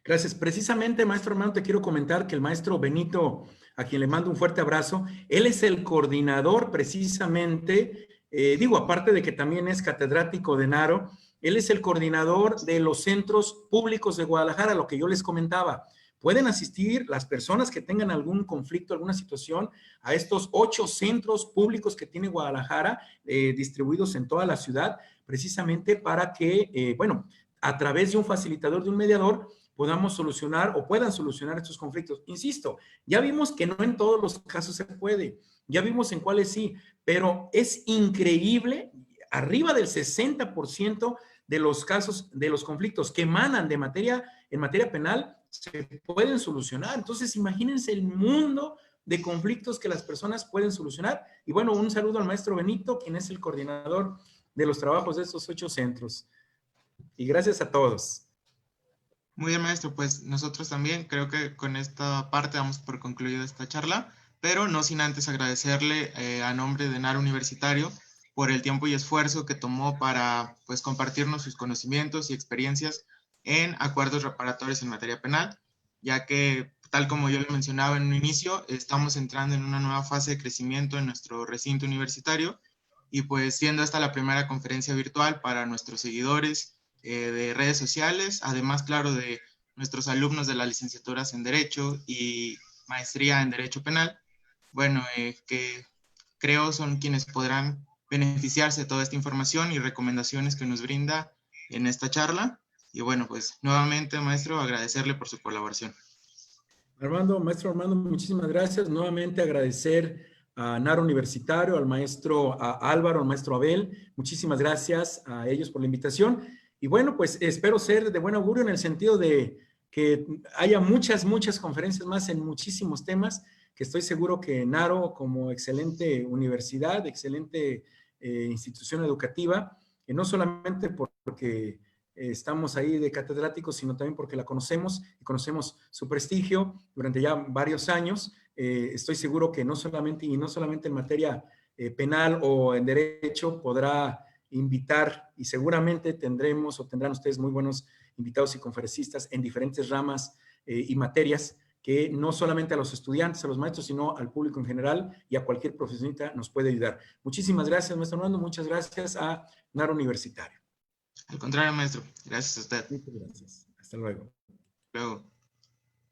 Gracias. Precisamente, maestro Armando, te quiero comentar que el maestro Benito, a quien le mando un fuerte abrazo, él es el coordinador precisamente, digo, aparte de que también es catedrático de Naro, él es el coordinador de los centros públicos de Guadalajara, lo que yo les comentaba. Pueden asistir las personas que tengan algún conflicto, alguna situación, a estos 8 centros públicos que tiene Guadalajara, distribuidos en toda la ciudad, precisamente para que, bueno, a través de un facilitador, de un mediador, podamos solucionar o puedan solucionar estos conflictos. Insisto, ya vimos que no en todos los casos se puede, ya vimos en cuáles sí, pero es increíble, arriba del 60% de los casos, de los conflictos que emanan de materia, en materia penal, se pueden solucionar. Entonces, imagínense el mundo de conflictos que las personas pueden solucionar. Y bueno, un saludo al maestro Benito, quien es el coordinador de los trabajos de estos 8 centros. Y gracias a todos. Muy bien, maestro, pues nosotros también creo que con esta parte damos por concluida esta charla, pero no sin antes agradecerle a nombre de NAR Universitario por el tiempo y esfuerzo que tomó para pues compartirnos sus conocimientos y experiencias en acuerdos reparatorios en materia penal, ya que tal como yo le mencionaba en un inicio, estamos entrando en una nueva fase de crecimiento en nuestro recinto universitario y pues siendo esta la primera conferencia virtual para nuestros seguidores de redes sociales, además, claro, de nuestros alumnos de las licenciaturas en Derecho y maestría en Derecho Penal, bueno, que creo son quienes podrán beneficiarse de toda esta información y recomendaciones que nos brinda en esta charla. Y bueno, pues nuevamente, maestro, agradecerle por su colaboración. Armando, maestro Armando, muchísimas gracias. Nuevamente agradecer a NAR Universitario, al maestro Álvaro, al maestro Abel. Muchísimas gracias a ellos por la invitación. Y bueno, pues espero ser de buen augurio en el sentido de que haya muchas conferencias más en muchísimos temas, que estoy seguro que NARO, como excelente universidad, excelente institución educativa, no solamente porque estamos ahí de catedráticos, sino también porque la conocemos y conocemos su prestigio durante ya varios años. Estoy seguro que no solamente en materia penal o en derecho podrá invitar y seguramente tendrán ustedes muy buenos invitados y conferencistas en diferentes ramas y materias que no solamente a los estudiantes, a los maestros, sino al público en general y a cualquier profesionista nos puede ayudar. Muchísimas gracias, maestro Armando. Muchas gracias a NAR Universitario. Al contrario, maestro. Gracias a usted. Muchas gracias. Hasta luego. Luego.